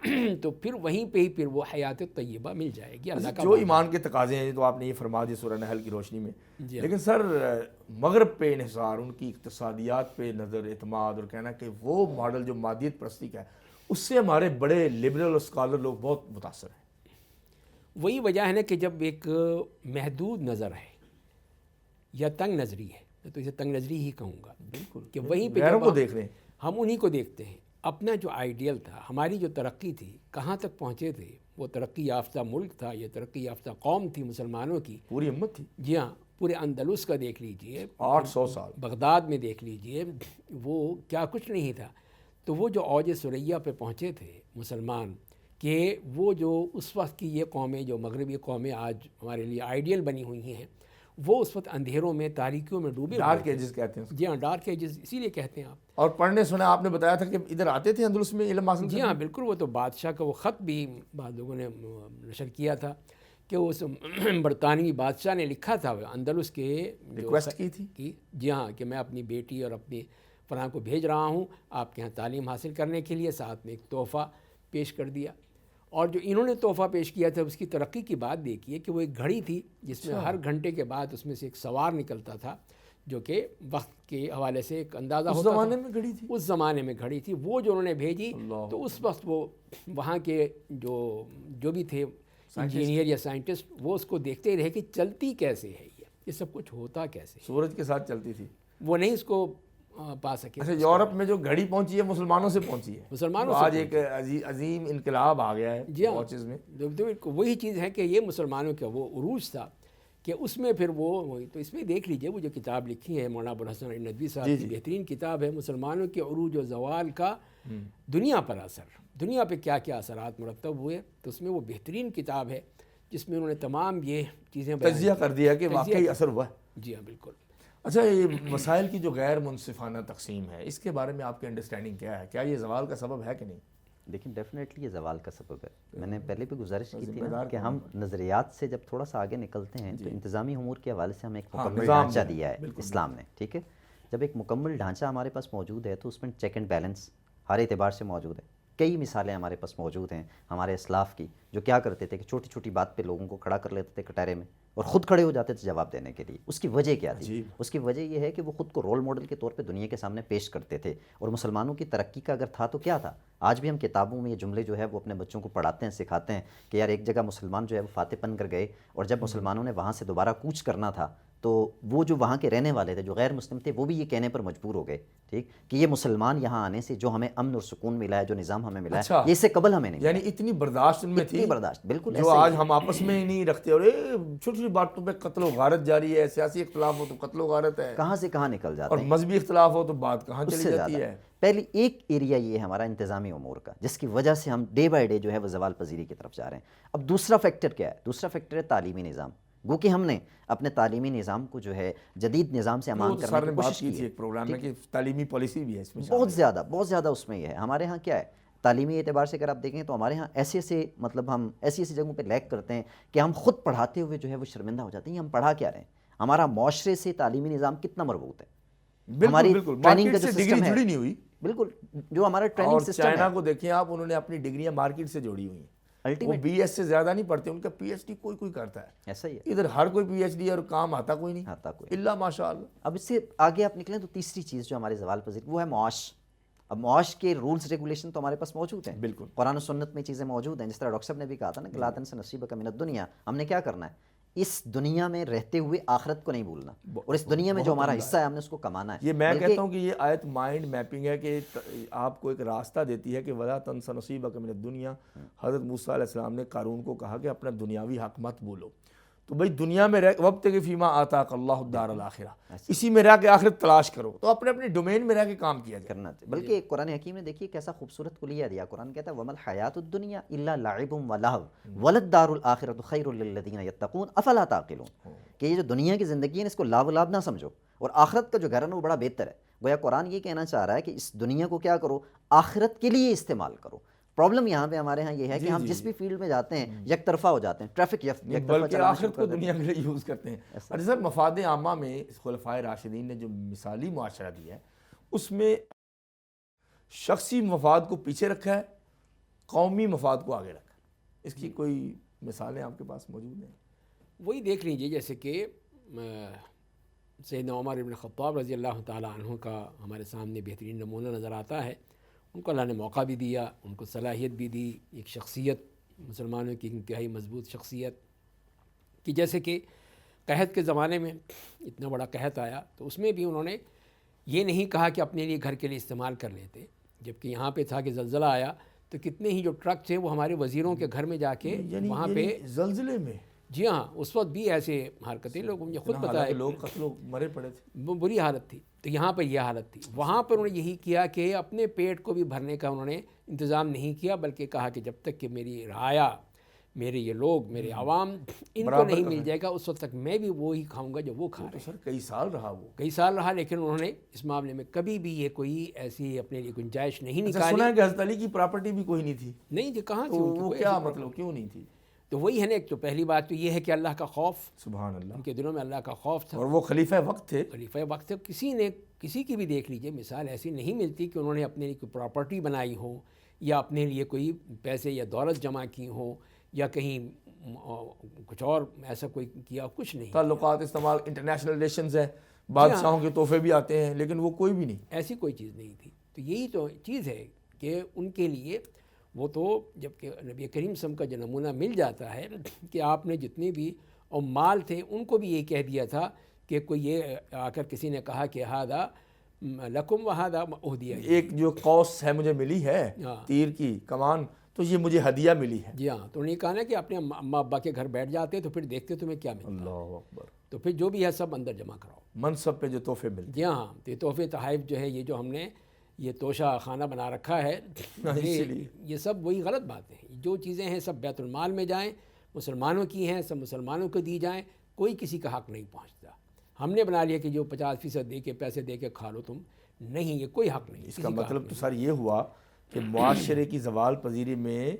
S2: تو پھر وہیں پہ ہی پھر وہ حیات طیبہ مل جائے گی. اللہ کا
S1: جو ایمان کے تقاضے ہیں تو آپ نے یہ فرما دیا سورہ نحل کی روشنی میں. لیکن سر مغرب پہ انحصار، ان کی اقتصادیات پہ نظر اعتماد، اور کہنا کہ وہ ماڈل جو مادیت پرستی کا ہے، اس سے ہمارے بڑے لبرل اور اسکالر لوگ بہت متاثر ہیں.
S2: وہی وجہ ہے نا کہ جب ایک محدود نظر ہے یا تنگ نظری ہے، میں تو اسے تنگ نظری ہی کہوں گا، بالکل، کہ وہیں پہ
S1: غیروں کو دیکھ رہے ہیں،
S2: ہم انہی کو دیکھتے ہیں. اپنا جو آئیڈیل تھا، ہماری جو ترقی تھی، کہاں تک پہنچے تھے، وہ ترقی یافتہ ملک تھا، یہ ترقی یافتہ قوم تھی مسلمانوں کی،
S1: پوری امت تھی.
S2: جی ہاں. پورے اندلس کا دیکھ لیجئے،
S1: 800 سال
S2: بغداد میں دیکھ لیجئے، وہ کیا کچھ نہیں تھا. تو وہ جو اوج ثریا پہ پہنچے تھے مسلمان، کہ وہ جو اس وقت کی یہ قومیں، جو مغربی قومیں آج ہمارے لیے آئیڈیل بنی ہوئی ہیں، وہ اس وقت اندھیروں میں، تاریکیوں میں ڈوبے ہوئے
S1: ڈارک
S2: تھے.
S1: ایجز کہتے ہیں.
S2: جی ہاں، ڈارک ایجز اسی لیے کہتے ہیں آپ.
S1: اور پڑھنے سنا آپ نے بتایا تھا کہ ادھر آتے تھے اندلس میں علم حاصل
S2: جی ہاں بالکل. وہ تو بادشاہ کا وہ خط بھی بعض لوگوں نے نشر کیا تھا کہ اس برطانوی بادشاہ نے لکھا تھا اندلس کے،
S1: ریکویسٹ کی تھی.
S2: جی ہاں، کہ میں اپنی بیٹی اور اپنی فلاں کو بھیج رہا ہوں آپ کے یہاں تعلیم حاصل کرنے کے لیے. ساتھ میں ایک تحفہ پیش کر دیا. اور جو انہوں نے تحفہ پیش کیا تھا، اس کی ترقی کی بات دیکھیے کہ وہ ایک گھڑی تھی جس میں ہر گھنٹے کے بعد اس میں سے ایک سوار نکلتا تھا، جو کہ وقت کے حوالے سے ایک اندازہ ہوتا تھا.
S1: اس زمانے میں گھڑی تھی،
S2: اس زمانے میں گھڑی تھی. وہ جو انہوں نے بھیجی، تو اس وقت وہ وہاں کے جو بھی تھے انجینئر یا سائنٹسٹ، وہ اس کو دیکھتے ہی رہے کہ چلتی کیسے ہے، یہ سب کچھ ہوتا کیسے.
S1: سورج کے ساتھ چلتی تھی.
S2: وہ نہیں اس کو پا سکے.
S1: اچھا، یورپ میں جو گھڑی پہنچی ہے مسلمانوں سے پہنچی ہے.
S2: مسلمانوں
S1: آج ایک عظیم انقلاب آ گیا ہے
S2: جی ہاں،
S1: واچز میں.
S2: وہی چیز ہے کہ یہ مسلمانوں کا وہ عروج تھا کہ اس میں پھر وہ تو اس میں دیکھ لیجئے وہ جو کتاب لکھی ہے مولانا ابوالحسن علی ندوی صاحب کی، بہترین کتاب ہے مسلمانوں کے عروج و زوال کا دنیا پر اثر، دنیا پہ کیا کیا اثرات مرتب ہوئے. تو اس میں وہ بہترین کتاب ہے جس میں انہوں نے تمام یہ چیزیں
S1: تجزیہ کر دیا کہ واقعی اثر ہوا ہے.
S2: جی ہاں بالکل.
S1: اچھا، یہ مسائل کی جو غیر منصفانہ تقسیم ہے، اس کے بارے میں آپ کی انڈرسٹینڈنگ کیا ہے؟ کیا یہ زوال کا سبب ہے کہ نہیں؟
S3: لیکن ڈیفینیٹلی یہ زوال کا سبب ہے. میں نے پہلے بھی گزارش کی تھی نا کہ ہم نظریات سے جب تھوڑا سا آگے نکلتے ہیں تو انتظامی امور کے حوالے سے ہمیں ایک مکمل ڈھانچہ دیا ہے اسلام نے. ٹھیک ہے، جب ایک مکمل ڈھانچہ ہمارے پاس موجود ہے تو اس میں چیک اینڈ بیلنس ہر اعتبار سے موجود ہے. کئی مثالیں ہمارے پاس موجود ہیں ہمارے اسلاف کی، جو کیا کرتے تھے کہ چھوٹی چھوٹی بات پہ لوگوں کو کھڑا کر لیتے تھے کٹہرے میں، اور خود کھڑے ہو جاتے تھے جواب دینے کے لیے. اس کی وجہ کیا تھی؟ اس کی وجہ یہ ہے کہ وہ خود کو رول ماڈل کے طور پہ دنیا کے سامنے پیش کرتے تھے. اور مسلمانوں کی ترقی کا اگر تھا تو کیا تھا؟ آج بھی ہم کتابوں میں یہ جملے جو ہے وہ اپنے بچوں کو پڑھاتے ہیں، سکھاتے ہیں کہ یار ایک جگہ مسلمان جو ہے وہ فاتح بن کر گئے، اور جب مسلمانوں نے وہاں سے دوبارہ کوچ کرنا تھا تو وہ جو وہاں کے رہنے والے تھے جو غیر مسلم تھے وہ بھی یہ کہنے پر مجبور ہو گئے، ٹھیک، کہ یہ مسلمان یہاں آنے سے جو ہمیں امن اور سکون ملا ہے، جو نظام ہمیں ملا ہے، یہ اس سے قبل ہمیں نہیں ملا.
S1: یعنی اتنی برداشت ان میں تھی،
S3: برداشت بالکل
S1: جو آج ہم آپس میں ہی نہیں رکھتے. اور چھوٹی چھوٹی باتوں پہ قتل و غارت جاری ہے. سیاسی اختلاف ہو تو قتل و غارت ہے،
S3: کہاں سے کہاں نکل جاتا
S1: اور
S3: ہے.
S1: مذہبی اختلاف ہو تو بات کہاں چلی جاتی ہے.
S3: پہلی ایک ایریا یہ ہے ہمارا انتظامی امور کا، جس کی وجہ سے ہم ڈے بائی ڈے جو ہے وہ زوال پذیری کی طرف جا رہے ہیں. اب دوسرا فیکٹر کیا ہے؟ دوسرا فیکٹر ہے تعلیمی نظام. گو کہ ہم نے اپنے تعلیمی نظام کو جو ہے جدید نظام سے امان کرنے کی کوشش کی تھی
S1: ایک پروگرام میں کہ تعلیمی پالیسی بھی ہے اس میں
S3: بہت زیادہ اس میں یہ ہے. ہمارے ہاں کیا ہے تعلیمی اعتبار سے اگر آپ دیکھیں تو ہمارے ہاں ایسے مطلب ہم ایسی جگہوں پہ لیک کرتے ہیں کہ ہم خود پڑھاتے ہوئے جو ہے وہ شرمندہ ہو جاتے ہیں. ہم پڑھا کیا رہے ہیں؟ ہمارا معاشرے سے تعلیمی نظام کتنا مربوط ہے. ہماری ٹریننگ کا جو سسٹم ہے
S1: نہیں ہوئی،
S3: بالکل جو ہمارا ٹریننگ سسٹم ہے.
S1: چائنا کو دیکھیں آپ، انہوں نے اپنی ڈگریاں مارکیٹ سے جوڑی ہوئی ہیں. وہ بی ایس سے زیادہ نہیں پڑھتے، ان کا پی ایچ ڈی کوئی کرتا ہے.
S3: ایسا ہی ہے،
S1: ادھر ہر کوئی پی ایچ ڈی اور کام آتا کوئی نہیں، الا ماشاء اللہ.
S3: اب اس سے آگے آپ نکلیں تو تیسری چیز جو ہمارے زوال پذیر وہ ہے معاش. اب معاش کے رولز ریگولیشن تو ہمارے پاس موجود ہیں،
S1: بالکل
S3: قرآن و سنت میں چیزیں موجود ہیں، جس طرح ڈاکٹر صاحب نے بھی کہا تھا نا کہ لا تنس نصیبک من الدنیا، ہم نے کیا کرنا ہے اس دنیا میں رہتے ہوئے آخرت کو نہیں بھولنا، اور اس دنیا میں جو ہمارا حصہ ہے ہم نے اس کو کمانا ہے.
S1: یہ میں کہتا ہوں کہ یہ آیت مائنڈ میپنگ ہے کہ آپ کو ایک راستہ دیتی ہے کہ ولا تنس نصیبک من الدنیا. حضرت موسیٰ علیہ السلام نے قارون کو کہا کہ اپنا دنیاوی حق مت بولو، تو بھائی دنیا میں رہ وقت کے فیما آتاک اللہ الدار الآخرہ، اسی میں رہ کے آخرت تلاش کرو، تو اپنے اپنے ڈومین میں رہ کے کام کیا جائے
S3: کرنا چاہیے. بلکہ قرآن حکیم نے دیکھیے کیسا خوبصورت کلیہ دیا. قرآن کہتا ہے وَمَا الْحَيَاةُ الدُّنْيَا إِلَّا لَعِبٌ وَلَهْوٌ وَلَلدَّارُ الْآخِرَةُ خَيْرٌ لِلَّذِينَ يَتَّقُونَ أَفَلَا تَعْقِلُونَ. کہ یہ جو دنیا کی زندگی ہے اس کو لاب لاب نہ سمجھو، اور آخرت کا جو گھر ہے وہ بڑا بہتر ہے. گویا قرآن یہ کہنا چاہ رہا ہے کہ اس دنیا کو کیا کرو، آخرت کے لیے استعمال کرو. پرابلم یہاں پہ ہمارے ہاں یہ ہے کہ ہم جس بھی فیلڈ میں جاتے ہیں یک طرفہ ہو جاتے ہیں، ٹریفک یک طرفہ
S1: بلکہ آخرت کو دنیا کے لیے یوز کرتے ہیں. اور سر مفاد عامہ میں خلفائے راشدین نے جو مثالی معاشرہ دیا ہے اس میں شخصی مفاد کو پیچھے رکھا ہے، قومی مفاد کو آگے رکھا ہے. اس کی کوئی مثالیں آپ کے پاس موجود ہیں؟
S2: وہی دیکھ لیجئے جیسے کہ سیدنا عمر بن خطاب رضی اللہ تعالیٰ عنہ کا ہمارے سامنے بہترین نمونہ نظر آتا ہے. ان کو اللہ نے موقع بھی دیا، ان کو صلاحیت بھی دی، ایک شخصیت مسلمانوں کی انتہائی مضبوط شخصیت کہ جیسے کہ قحط کے زمانے میں اتنا بڑا قحط آیا تو اس میں بھی انہوں نے یہ نہیں کہا کہ اپنے لیے گھر کے لیے استعمال کر لیتے، جبکہ یہاں پہ تھا کہ زلزلہ آیا تو کتنے ہی جو ٹرک تھے وہ ہمارے وزیروں کے گھر میں جا کے وہاں پہ
S1: زلزلے میں،
S2: جی ہاں اس وقت بھی ایسے حرکتیں لوگوں نے خود بتایا،
S1: لوگ قتل مرے پڑے تھے،
S2: بری حالت تھی. تو یہاں پر یہ حالت تھی، وہاں پر انہوں نے یہی کیا کہ اپنے پیٹ کو بھی بھرنے کا انہوں نے انتظام نہیں کیا، بلکہ کہا کہ جب تک کہ میری رعایا، میرے یہ لوگ، میرے عوام ان کو نہیں مل جائے گا اس وقت تک میں بھی وہی کھاؤں گا جو وہ کھا رہے ہیں.
S1: سر کئی سال رہا، وہ
S2: کئی سال رہا، لیکن انہوں نے اس معاملے میں کبھی بھی یہ کوئی ایسی اپنے لیے گنجائش نہیں نکالی.
S1: سنا ہے کہ حضرت علی کی پراپرٹی بھی کوئی نہیں تھی.
S2: نہیں جی، کہاں تھی
S1: وہ کیا مطلب کیوں نہیں تھی؟
S2: تو وہی ہے نا، ایک تو پہلی بات تو یہ ہے کہ اللہ کا خوف،
S1: سبحان اللہ،
S2: ان کے دلوں میں اللہ کا خوف تھا،
S1: اور وہ خلیفہ وقت تھے.
S2: خلیفہ وقت سے کسی کی بھی دیکھ لیجئے مثال ایسی نہیں ملتی کہ انہوں نے اپنے لیے کوئی پراپرٹی بنائی ہو یا اپنے لیے کوئی پیسے یا دولت جمع کی ہو یا کہیں کچھ اور ایسا کوئی کیا، کچھ نہیں.
S1: تعلقات استعمال، انٹرنیشنل ریلیشنز ہیں، بادشاہوں کے تحفے بھی آتے ہیں، لیکن وہ کوئی بھی نہیں،
S2: ایسی کوئی چیز نہیں تھی. تو یہی تو چیز ہے کہ ان کے لیے وہ تو جب کہ نبی کریم صلی اللہ علیہ وسلم کا جو نمونہ مل جاتا ہے کہ آپ نے جتنے بھی اور مال تھے ان کو بھی یہ کہہ دیا تھا کہ کوئی یہ آ کر کسی نے کہا کہ ہادہ لکم وہادہ اہدیہ،
S1: ایک جو قوس ہے مجھے ملی ہے تیر کی کمان، تو یہ مجھے ہدیہ ملی ہے.
S2: جی ہاں، تو انہوں نے کہا نا کہ اپنے اماں ابا کے گھر بیٹھ جاتے تو پھر دیکھتے تمہیں کیا ملتا،
S1: اللہ اکبر،
S2: تو پھر جو بھی ہے سب اندر جمع کراؤ.
S1: منصب پہ جو تحفے ملتے.
S2: جی ہاں، تو یہ تحفے تحائف جو ہے یہ جو ہم نے یہ توشہ خانہ بنا رکھا ہے، یہ سب وہی غلط باتیں ہیں. جو چیزیں ہیں سب بیت المال میں جائیں، مسلمانوں کی ہیں، سب مسلمانوں کو دی جائیں، کوئی کسی کا حق نہیں پہنچتا. ہم نے بنا لیا کہ جو 50% دے کے پیسے دے کے کھا لو تم، نہیں، یہ کوئی حق نہیں.
S1: اس کا مطلب تو سر یہ ہوا کہ معاشرے کی زوال پذیری میں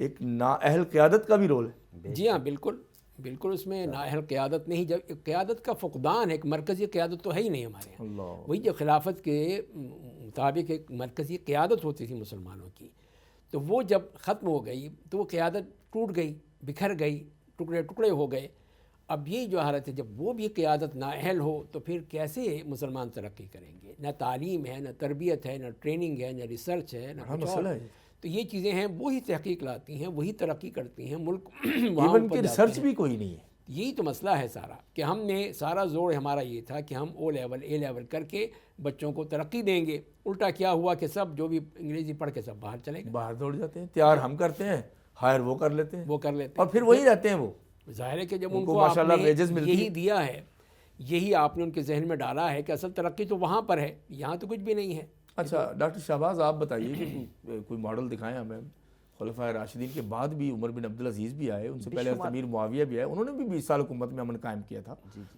S1: ایک نااہل قیادت کا بھی رول ہے.
S2: جی ہاں، بالکل بالکل، اس میں نااہل قیادت نہیں، جب قیادت کا فقدان ہے، ایک مرکزی قیادت تو ہے ہی نہیں ہمارے یہاں. وہی جو خلافت کے مطابق ایک مرکزی قیادت ہوتی تھی مسلمانوں کی، تو وہ جب ختم ہو گئی تو وہ قیادت ٹوٹ گئی، بکھر گئی، ٹکڑے ٹکڑے ہو گئے. اب یہ جو حالت ہے جب وہ بھی قیادت نااہل ہو تو پھر کیسے مسلمان ترقی کریں گے؟ نہ تعلیم ہے، نہ تربیت ہے، نہ ٹریننگ ہے، نہ ریسرچ ہے، نہ کچھ اور. تو یہ چیزیں ہیں، وہی تحقیق لاتی ہیں، وہی ترقی کرتی ہیں. ملک
S1: ایون کہ ریسرچ بھی کوئی نہیں ہے.
S2: یہی تو مسئلہ ہے سارا، کہ ہم نے سارا زور ہمارا یہ تھا کہ ہم او لیول اے لیول کر کے بچوں کو ترقی دیں گے. الٹا کیا ہوا کہ سب جو بھی انگریزی پڑھ کے سب باہر چلے گئے،
S1: باہر دوڑ جاتے ہیں. تیار ہم کرتے ہیں، ہائر وہ کر لیتے ہیں،
S2: اور
S1: پھر وہی رہتے ہیں. وہ
S2: ظاہر ہے کہ جب ان کو آپ نے یہی دیا ہے، یہی آپ نے ان کے ذہن میں ڈالا ہے کہ اصل ترقی تو وہاں پر ہے، یہاں تو کچھ بھی نہیں ہے.
S1: اچھا ڈاکٹر شہباز، آپ بتائیے کہ کوئی ماڈل دکھائیں ہمیں. خلفائے راشدین کے بعد بھی عمر بن عبدالعزیز بھی آئے، ان سے پہلے امیر معاویہ بھی آئے، انہوں نے بھی 20 سال حکومت میں امن قائم کیا تھا.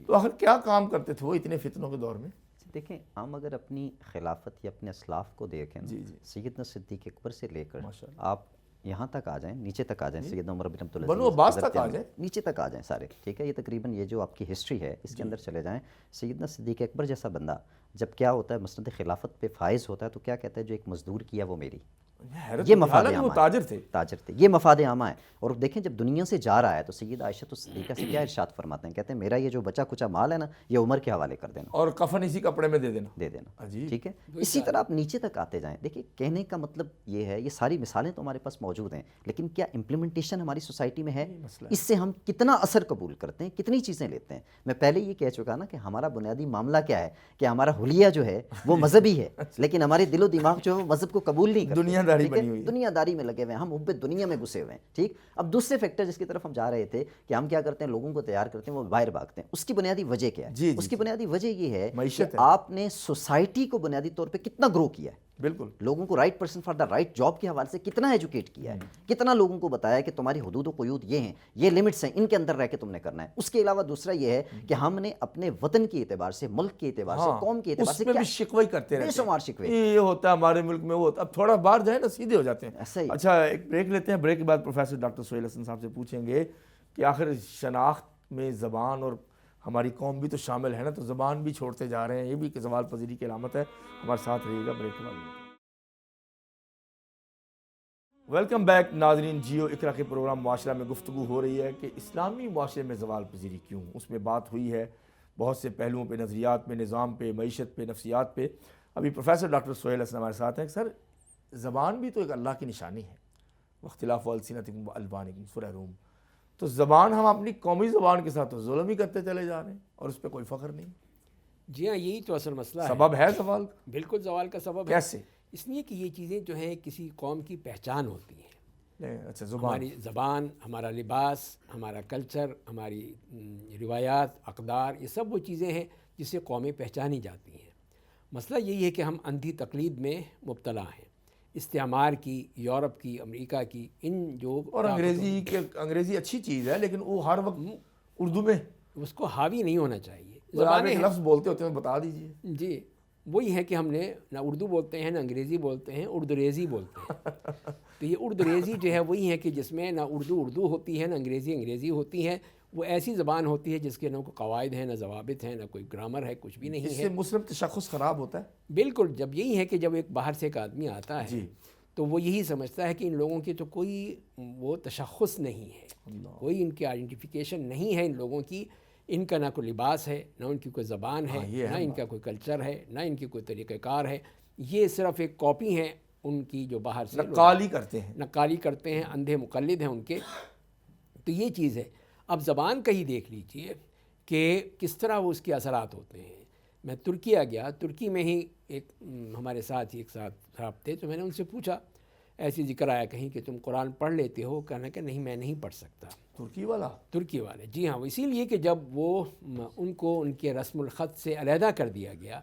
S1: تو آخر کیا کام کرتے تھے وہ اتنے فتنوں کے دور میں؟
S3: دیکھیں، ہم اگر اپنی خلافت یا اپنے اسلاف کو دیکھیں، سیدنا صدیق اکبر سے لے کر آپ یہاں تک آ جائیں، نیچے تک آ جائیں، سیدنا عمر بن عبدالعزیز،
S1: بنو عباس تک آ جائیں،
S3: نیچے تک آ جائیں سارے، ٹھیک ہے. یہ تقریباً یہ جو آپ کی ہسٹری ہے اس کے اندر چلے جائیں. سیدنا صدیق اکبر جیسا بندہ جب کیا ہوتا ہے مسند خلافت پہ فائز ہوتا ہے تو کیا کہتا ہے جو ایک مزدور کیا وہ میری،
S1: حیرت
S3: یہ
S1: کی
S3: مفاد
S1: حالانکہ وہ
S3: عامہ
S1: تاجر تھے.
S3: تاجر تھے، یہ مفاد عامہ ہے. اور دیکھیں جب دنیا سے جا رہا ہے تو سید عائشہ صدیقہ سے کیا ارشاد فرماتے ہیں، کہتے ہیں میرا یہ جو بچا کچا مال ہے نا یہ عمر کے حوالے کر دینا،
S1: اور کفن اسی کپڑے میں دے دینا.
S3: عجیب. ٹھیک ہے، اسی طرح آپ نیچے تک آتے جائیں. دیکھیں کہنے کا مطلب یہ ہے، یہ ساری مثالیں تو ہمارے پاس موجود ہیں، لیکن کیا امپلیمنٹیشن ہماری سوسائٹی میں ہے؟ اس سے ہم کتنا اثر قبول کرتے ہیں، کتنی چیزیں لیتے ہیں. میں پہلے یہ کہہ چکا نا کہ ہمارا بنیادی معاملہ کیا ہے کہ ہمارا حلیہ جو ہے وہ مذہبی ہے، لیکن ہمارے دل و دماغ جو ہے وہ مذہب کو قبول نہیں کرتے.
S1: دنیا داری بنی ہوئی ہے،
S3: دنیا داری میں لگے ہوئے ہیں، ہم حب دنیا میں گھسے ہوئے ہیں. ٹھیک. اب دوسرے فیکٹر جس کی طرف ہم جا رہے تھے کہ ہم کیا کرتے ہیں، لوگوں کو تیار کرتے ہیں وہ باہر بھاگتے ہیں. اس کی بنیادی وجہ کیا ہے؟ اس کی بنیادی وجہ یہ ہے کہ آپ نے سوسائٹی کو بنیادی طور پہ کتنا گرو کیا ہے،
S1: بالکل
S3: لوگوں کو right person for the right job کے حوالے سے کتنا ایجوکیٹ کیا ہے، کتنا لوگوں کو بتایا کہ تمہاری حدود و قیود یہ ہیں، یہ لمٹس ہیں، ان کے اندر رہ کے تم نے کرنا ہے. اس کے علاوہ دوسرا یہ ہے کہ ہم نے اپنے وطن کے اعتبار سے، ملک کے اعتبار سے، قوم کے اعتبار سے
S1: اس میں بھی شکوے کرتے رہتے
S3: بے شمار شکوے.
S1: یہ ہوتا ہے ہمارے ملک میں، وہ ہوتا ہے. اب تھوڑا باہر جائیں نا سیدھے ہو جاتے ہیں.
S3: ایسا ہی.
S1: اچھا ایک بریک لیتے ہیں، بریک کے بعد پروفیسر ڈاکٹر سہیل حسن صاحب سے پوچھیں گے کہ آخر شناخت میں زبان اور ہماری قوم بھی تو شامل ہے نا، تو زبان بھی چھوڑتے جا رہے ہیں، یہ بھی کہ زوال پذیری کی علامت ہے. ہمارے ساتھ رہیے گا بریک کے بعد. ویلکم بیک ناظرین. جیو اقرا کے پروگرام معاشرہ میں گفتگو ہو رہی ہے کہ اسلامی معاشرے میں زوال پذیری کیوں. اس میں بات ہوئی ہے بہت سے پہلوؤں پہ، نظریات پہ، نظام پہ، معیشت پہ، نفسیات پہ. ابھی پروفیسر ڈاکٹر سہیل حسن ہمارے ساتھ ہیں. سر زبان بھی تو ایک اللہ کی نشانی ہے، واختلاف السنتکم والبانکم سورہ روم. تو زبان ہم اپنی قومی زبان کے ساتھ تو ظلم ہی کرتے چلے جا رہے ہیں اور اس پہ کوئی فخر نہیں.
S2: جی ہاں، یہی تو اصل مسئلہ ہے.
S1: سبب ہے زوال کا.
S2: بالکل زوال کا سبب ہے.
S1: کیسے؟
S2: اس لیے کہ یہ چیزیں جو ہیں کسی قوم کی پہچان ہوتی ہیں.
S1: اچھا زبان،
S2: ہماری زبان، ہمارا لباس، ہمارا کلچر، ہماری روایات، اقدار، یہ سب وہ چیزیں ہیں جس سے قومیں پہچانی جاتی ہیں. مسئلہ یہی ہے کہ ہم اندھی تقلید میں مبتلا ہیں، استعمار کی، یورپ کی، امریکہ کی، ان جو
S1: اور انگریزی اچھی چیز ہے لیکن وہ ہر وقت اردو میں
S2: اس کو حاوی نہیں ہونا چاہیے.
S1: زبانیں لفظ بولتے ہوتے ہیں بتا دیجئے.
S2: جی وہی ہے کہ ہم نے نہ اردو بولتے ہیں، نہ انگریزی بولتے ہیں، اردوریزی بولتے ہیں. تو یہ اردوریزی جو ہے وہی ہے کہ جس میں نہ اردو ہوتی ہے، نہ انگریزی ہوتی ہے. وہ ایسی زبان ہوتی ہے جس کے نہ کوئی قواعد ہیں، نہ ضوابط ہیں، نہ کوئی گرامر ہے، کچھ بھی نہیں ہے.
S1: اس سے مسلم تشخص خراب ہوتا ہے.
S2: بالکل. جب یہی ہے کہ جب ایک باہر سے ایک آدمی آتا ہے تو وہ یہی سمجھتا ہے کہ ان لوگوں کی تو کوئی وہ تشخص نہیں ہے، کوئی ان کی آئیڈینٹیفیکیشن نہیں ہے ان لوگوں کی. ان کا نہ کوئی لباس ہے، نہ ان کی کوئی زبان ہے، نہ ان کا کوئی کلچر ہے، نہ ان کی کوئی طریقہ کار ہے. یہ صرف ایک کاپی ہیں ان کی جو باہر سے
S1: نقالی کرتے ہیں،
S2: اندھے مقلد ہیں ان کے. تو یہ چیز ہے. اب زبان کا ہی دیکھ لیجئے کہ کس طرح وہ اس کے اثرات ہوتے ہیں. میں ترکیہ گیا، ترکی میں ہی ایک ہمارے ساتھ صاحب تھے، تو میں نے ان سے پوچھا، ایسی ذکر آیا کہیں کہ تم قرآن پڑھ لیتے ہو؟ کہنا کہ نہیں میں نہیں پڑھ سکتا. ترکی والے. جی ہاں، اسی لیے کہ جب وہ ان کو ان کے رسم الخط سے علیحدہ کر دیا گیا،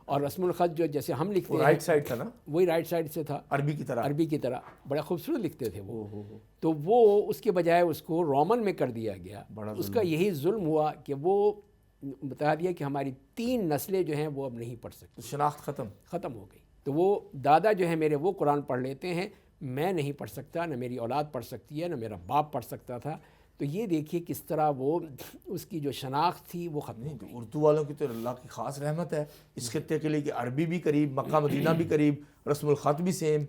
S2: اور رسم الخط جو جیسے ہم لکھتے ہیں
S1: رائٹ سائڈ تھا نا،
S2: وہی رائٹ سائڈ سے تھا، عربی کی طرح بڑا خوبصورت لکھتے تھے وہ. تو وہ اس کے بجائے اس کو رومن میں کر دیا گیا. اس کا یہی ظلم ہوا کہ وہ بتا دیا کہ ہماری 3 نسلیں جو ہیں وہ اب نہیں پڑھ سکتی،
S1: شناخت
S2: ختم ہو گئی. تو وہ دادا جو ہے میرے وہ قرآن پڑھ لیتے ہیں، میں نہیں پڑھ سکتا، نہ میری اولاد پڑھ سکتی ہے، نہ میرا باپ پڑھ سکتا تھا. تو یہ دیکھیے کس طرح وہ اس کی جو شناخت تھی وہ ختم ہو گئی.
S1: اردو والوں کی تو اللہ کی خاص رحمت ہے اس خطے کے لیے کہ عربی بھی قریب، مکہ مدینہ بھی قریب، رسم الخط بھی سیم.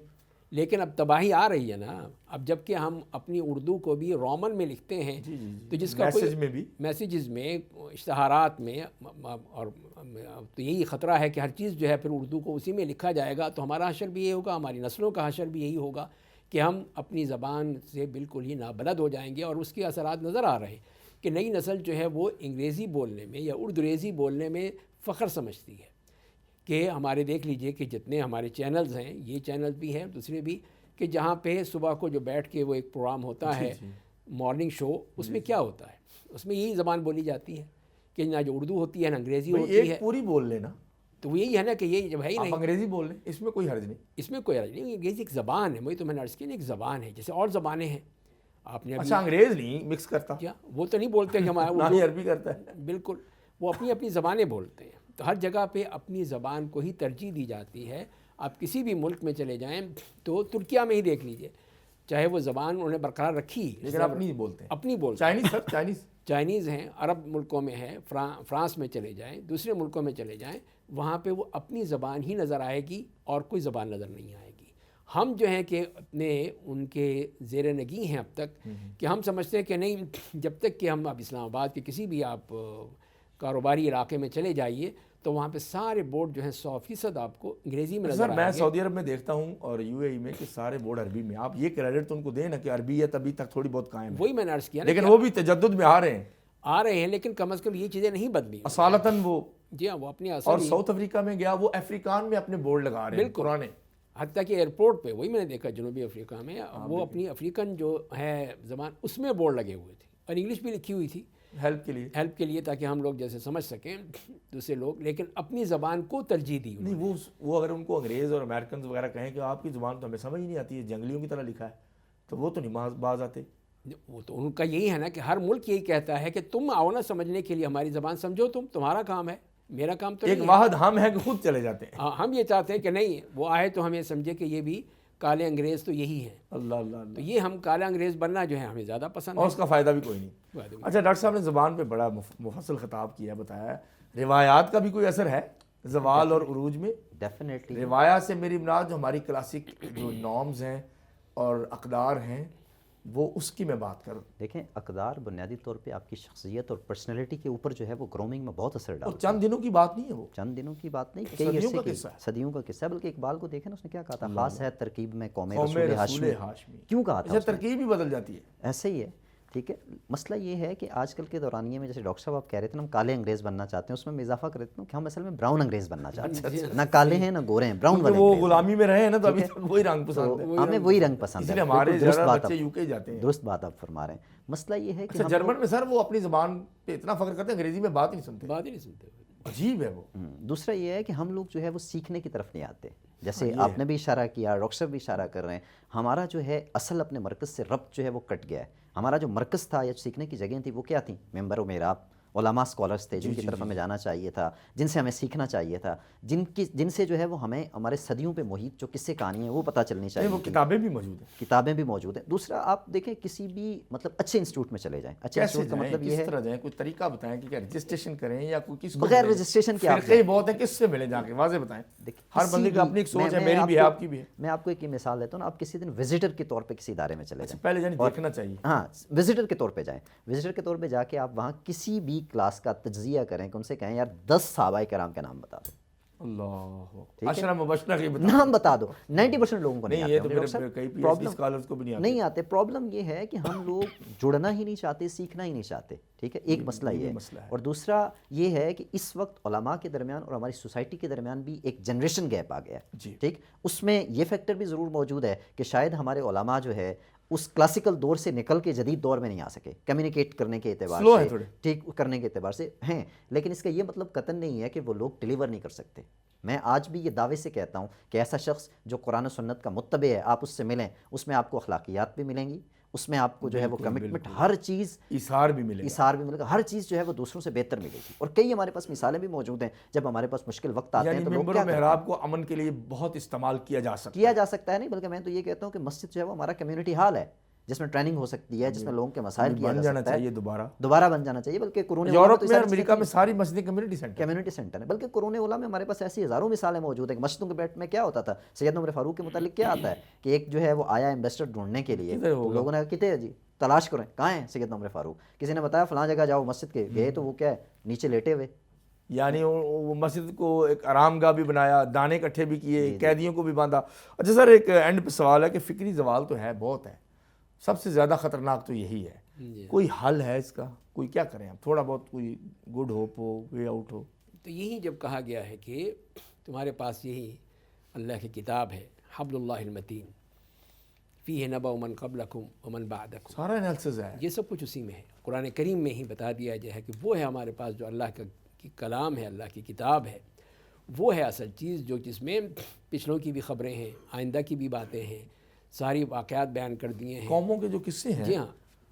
S2: لیکن اب تباہی آ رہی ہے نا. اب جب کہ ہم اپنی اردو کو بھی رومن میں لکھتے ہیں، تو جس کا میسیجز میں، اشتہارات میں، اور تو یہی خطرہ ہے کہ ہر چیز جو ہے پھر اردو کو اسی میں لکھا جائے گا. تو ہمارا حشر بھی یہی ہوگا، ہماری نسلوں کا حشر بھی یہی ہوگا کہ ہم اپنی زبان سے بالکل ہی نابلد ہو جائیں گے. اور اس کے اثرات نظر آ رہے ہیں کہ نئی نسل جو ہے وہ انگریزی بولنے میں یا اردوریزی بولنے میں فخر سمجھتی ہے. کہ ہمارے دیکھ لیجئے کہ جتنے ہمارے چینلز ہیں، یہ چینل بھی ہیں دوسرے بھی، کہ جہاں پہ صبح کو جو بیٹھ کے وہ ایک پروگرام ہوتا ہے مارننگ شو، اس میں کیا ہوتا ہے، اس میں یہی زبان بولی جاتی ہے کہ نہ جو اردو ہوتی ہے نہ انگریزی ہوتی ہے.
S1: پوری بول لینا.
S2: تو وہ یہی ہے نا کہ یہ جب ہے ہی نہیں،
S1: انگریزی بول لیں، اس میں کوئی حرج نہیں.
S2: اس میں کوئی حرج نہیں. انگریزی ایک زبان ہے، وہی تو میں نے عرض کیا، ایک زبان ہے جیسے اور زبانیں ہیں. آپ نے
S1: اچھا انگریز نہیں مکس کرتا؟
S2: کیا وہ تو نہیں بولتے کہ ہمارا
S1: نہ عربی کرتا ہے.
S2: بالکل، وہ اپنی زبانیں بولتے ہیں. تو ہر جگہ پہ اپنی زبان کو ہی ترجیح دی جاتی ہے. آپ کسی بھی ملک میں چلے جائیں، تو ترکیہ میں ہی دیکھ لیجئے، چاہے وہ زبان انہوں نے برقرار رکھی
S1: لیکن اپنی بولتے ہیں.
S2: اپنی بولتے ہیں.
S1: چائنیز
S2: ہیں، عرب ملکوں میں ہے، فرانس میں چلے جائیں، دوسرے ملکوں میں چلے جائیں، وہاں پہ وہ اپنی زبان ہی نظر آئے گی اور کوئی زبان نظر نہیں آئے گی. ہم جو ہیں کہ اپنے ان کے زیر نگی ہیں اب تک، کہ ہم سمجھتے ہیں کہ نہیں، جب تک کہ ہم اب اسلام آباد کے کسی بھی آپ کاروباری علاقے میں چلے جائیے تو وہاں پہ سارے بورڈ جو ہیں 100% آپ کو انگریزی میں نظر
S1: سر
S2: آئیں
S1: میں
S2: گے۔
S1: سعودی عرب میں دیکھتا ہوں اور یو اے ای میں کہ سارے بورڈ عربی میں، آپ یہ کریڈٹ تو ان کو دیں نا کہ عربیت ابھی تک تھوڑی بہت قائم ہے،
S2: وہی میں نے عرض کیا نا
S1: لیکن
S2: کہ
S1: وہ بھی تجدد میں آ رہے ہیں
S2: آ رہے ہیں، لیکن کم از کم یہ چیزیں نہیں بدلی۔
S1: اصالتاً وہ،
S2: جی ہاں، وہ اپنی
S1: اور
S2: اصل
S1: ساؤتھ افریقہ میں گیا وہ افریقان میں اپنے بورڈ لگا رہے ہیں
S2: بالکل
S1: پرانے۔
S2: حتیٰ کہ ایئرپورٹ پہ وہی میں نے دیکھا جنوبی افریقہ میں، وہ اپنی افریقن جو ہے زبان اس میں بورڈ لگے ہوئے تھے اور انگلش بھی لکھی ہوئی تھی
S1: ہیلپ کے لیے،
S2: ہیلپ کے لیے، تاکہ ہم لوگ جیسے سمجھ سکیں دوسرے لوگ، لیکن اپنی زبان کو ترجیح دی انہوں
S1: نہیں وہ اگر ان کو انگریز اور امریکنز وغیرہ کہیں کہ آپ کی زبان تو ہمیں سمجھ ہی نہیں آتی ہے، جنگلیوں کی طرح لکھا ہے، تو وہ تو نہیں باز آتے۔
S2: نے۔ وہ تو ان کا یہی ہے نا کہ ہر ملک یہی کہتا ہے کہ تم آؤ نا سمجھنے کے لیے ہماری زبان، سمجھو، تمہارا کام ہے، میرا کام تو
S1: ایک
S2: نہیں ہے۔
S1: واحد ہم ہیں کہ خود چلے جاتے ہیں۔
S2: ہاں، ہم یہ چاہتے ہیں کہ نہیں، وہ آئے تو ہمیں سمجھے کہ یہ بھی کالے انگریز تو یہی ہیں،
S1: اللہ اللہ
S2: تو
S1: اللہ،
S2: یہ ہم کالے انگریز بننا جو ہے ہمیں زیادہ پسند
S1: اور اس کا فائدہ بھی کوئی نہیں۔
S2: ہے۔
S1: اچھا ڈاکٹر صاحب نے زبان پہ بڑا مفصل خطاب کیا، بتایا ہے روایات کا بھی کوئی اثر ہے زوال اور عروج میں؟
S3: ڈیفینیٹلی
S1: روایات سے میری مراد جو ہماری کلاسک جو نارمز ہیں اور اقدار ہیں، وہ اس کی میں بات کروں۔
S3: دیکھیں، اقدار بنیادی طور پہ آپ کی شخصیت اور پرسنالٹی کے اوپر جو ہے وہ گرومنگ میں بہت اثر
S1: اور
S3: ڈالتا ہے۔
S1: چند دنوں کی بات نہیں ہے وہ،
S3: چند دنوں کی بات نہیں،
S1: صدیوں
S3: کئی عرصے
S1: کا
S3: کی،
S1: قصہ ہے۔
S3: صدیوں کا قصہ ہے۔ بلکہ اقبال کو دیکھیں نا، اس نے کیا کہا تھا، خاص ہے ترکیب میں قوم
S1: قوم
S3: رسول
S1: رسول
S3: ہاشمی،
S1: ہاشمی،
S3: کیوں کہا تھا
S1: اچھا
S3: اس نے؟
S1: ترکیب بھی بدل جاتی ہے۔
S3: ایسے ہی ہے، ٹھیک ہے۔ مسئلہ یہ ہے کہ آج کل کے دورانیے میں جیسے ڈاکٹر صاحب آپ کہہ رہے تھے نا ہم کالے انگریز بننا چاہتے ہیں، اس میں میں اضافہ کر دیتا ہوں کہ ہم اصل میں براؤن انگریز بننا چاہتے ہیں، نہ کالے ہیں نہ گورے ہیں، براؤن والے
S1: وہ
S3: انگریز ہیں۔
S1: غلامی میں رہے ہیں نا تو ابھی تک وہی رنگ پسند ہے،
S3: تو ہمیں وہی رنگ پسند
S1: اس
S3: ہے،
S1: لیے ہمارے
S3: بالکل درست
S1: زیادہ
S3: بات
S1: بچے
S3: آپ،
S1: یو کے جاتے ہیں۔
S3: درست بات آپ فرما رہے ہیں۔ مسئلہ یہ ہے کہ
S1: اچھا جرمن میں سر وہ اپنی زبان پہ اتنا فخر کرتے ہیں، انگریزی میں بات ہی نہیں سنتے،
S2: بات ہی نہیں سنتے۔
S1: عجیب ہے وہ۔
S3: دوسرا یہ ہے کہ ہم لوگ جو ہے وہ سیکھنے کی طرف نہیں آتے، جیسے آپ نے بھی اشارہ کیا، ڈاکٹر صاحب بھی اشارہ کر رہے ہیں، ہمارا جو ہے اصل اپنے مرکز سے ربط جو ہے وہ کٹ گیا ہے۔ ہمارا جو مرکز تھا یا سیکھنے کی جگہیں تھی وہ کیا تھیں؟ ممبر و محراب، علماء اسکالرس تھے جن کی طرف ہمیں جانا چاہیے تھا، جن سے ہمیں سیکھنا چاہیے تھا، جن سے جو ہے وہ ہمیں ہمارے صدیوں پہ محیط جو قصے کہانی ہیں وہ پتہ چلنی چاہیے،
S1: وہ کتابیں بھی موجود ہیں،
S3: کتابیں بھی موجود ہیں۔ دوسرا آپ دیکھیں کسی بھی مطلب اچھے انسٹیٹیوٹ میں چلے جائیں، اچھے
S1: کیسے
S3: انسٹیٹیوٹ کا
S1: جائیں،
S3: مطلب یہ
S1: کس
S3: ہے
S1: طرح جائیں، کوئی طریقہ بتائیں کہ کیا رجسٹریشن کریں یا کوئی کس کو
S3: بغیر
S1: ملیں؟
S3: رجسٹریشن کے آپ
S1: فرقے بہت ہیں، کس سے ملیں جا کے، واضح بتائیں۔ ہر بندے کا اپنی ایک سوچ ہے، میری بھی ہے، آپ کی بھی ہے۔
S3: میں آپ کو ایک مثال دیتا ہوں نا، آپ کسی دن وزٹر کے طور پہ کسی ادارے میں چلے جائیں،
S1: پہلے جانے دیکھنا چاہیے،
S3: ہاں وزٹر کے طور پہ جائیں، وزٹر کے طور پہ جا کے آپ وہاں کسی بھی کلاس کا تجزیہ کریں کہ ان سے کہیں یار 10 صحابہ کرام کے نام بتا دو،
S1: اللہ عشرہ مبشرہ کے
S3: نام بتا دو۔ 90% لوگوں کو نہیں
S1: نہیں، یہ
S3: آتے
S1: تو پھر کئی پی ایچ ڈی اسکالرز کو بھی نہیں آتے۔
S3: پرابلم یہ ہے کہ ہم لوگ جڑنا ہی نہیں چاہتے، سیکھنا ہی نہیں چاہتے، ٹھیک ہے، ایک مسئلہ یہ ہے۔ اور دوسرا یہ ہے کہ اس وقت علماء کے درمیان اور ہماری سوسائٹی کے درمیان بھی ایک جنریشن گیپ آ گیا ہے، ٹھیک۔ اس میں یہ فیکٹر بھی ضرور موجود ہے کہ شاید ہمارے علماء جو ہے اس کلاسیکل دور سے نکل کے جدید دور میں نہیں آ سکے، کمیونیکیٹ کرنے کے اعتبار سے، ٹھیک کرنے کے اعتبار سے ہیں، لیکن اس کا یہ مطلب قطعاً نہیں ہے کہ وہ لوگ ڈیلیور نہیں کر سکتے۔ میں آج بھی یہ دعوے سے کہتا ہوں کہ ایسا شخص جو قرآن و سنت کا متبع ہے، آپ اس سے ملیں، اس میں آپ کو اخلاقیات بھی ملیں گی، اس میں آپ کو جو ہے وہ کمٹمنٹ، ہر چیز،
S1: ایثار بھی ملے
S3: گا، ہر چیز جو ہے وہ دوسروں سے بہتر ملے گی۔ اور کئی ہمارے پاس مثالیں بھی موجود ہیں، جب ہمارے پاس مشکل وقت آتے ہیں تو لوگ کیا کرتے ہیں،
S1: محراب کو امن کے لیے بہت استعمال کیا جا
S3: سکتا ہے، نہیں بلکہ میں تو یہ کہتا ہوں کہ مسجد جو ہے وہ ہمارا کمیونٹی ہال ہے، جس میں ٹریننگ ہو سکتی ہے، جس میں لوگوں کے مسائل کیا جا سکتا ہے، دوبارہ بن جانا چاہیے۔ بلکہ قرون
S1: یورپ میں اور امریکہ میں ساری مسجدیں
S3: کمیونٹی سینٹر ہیں، بلکہ قرون اولیٰ میں ہمارے پاس ایسی ہزاروں مثالیں موجود ہیں کہ مسجدوں کے بیٹ میں کیا ہوتا تھا۔ سیدنا عمر فاروق کے متعلق کیا آتا ہے کہ ایک جو ہے وہ آیا ایمبیسڈر ڈھونڈنے کے لیے، لوگوں نے کہا کتے ہیں جی، تلاش کریں کہاں ہیں سیدنا عمر فاروق، کسی نے بتایا فلاں جگہ جاؤ، مسجد کے گئے تو وہ کیا ہے نیچے لیٹے ہوئے،
S1: یعنی وہ مسجد کو ایک آرام گاہ بھی بنایا، دانے اکٹھے بھی کیے، قیدیوں کو بھی باندھا۔ اچھا سر، ایک اینڈ پہ سوال ہے کہ فکری زوال تو ہے، بہت ہے، سب سے زیادہ خطرناک تو یہی ہے، کوئی حل ہے اس کا؟ کوئی کیا کریں آپ، تھوڑا بہت کوئی گڈ ہوپ ہو، وے آؤٹ ہو؟
S2: تو یہی جب کہا گیا ہے کہ تمہارے پاس یہی اللہ کی کتاب ہے، حبل اللہ المتین، فیہ نبأ من قبلکم ومن بعدکم،
S1: سارا انالیسز ہے،
S2: یہ سب کچھ اسی میں ہے۔ قرآن کریم میں ہی بتا دیا گیا ہے کہ وہ ہے ہمارے پاس جو اللہ کا کلام ہے، اللہ کی کتاب ہے، وہ ہے اصل چیز، جس میں پچھلوں کی بھی خبریں ہیں، آئندہ کی بھی باتیں ہیں، ساری واقعات بیان کر دیے ہیں،
S1: قوموں کے جو قصے ہیں،
S2: جی ہاں،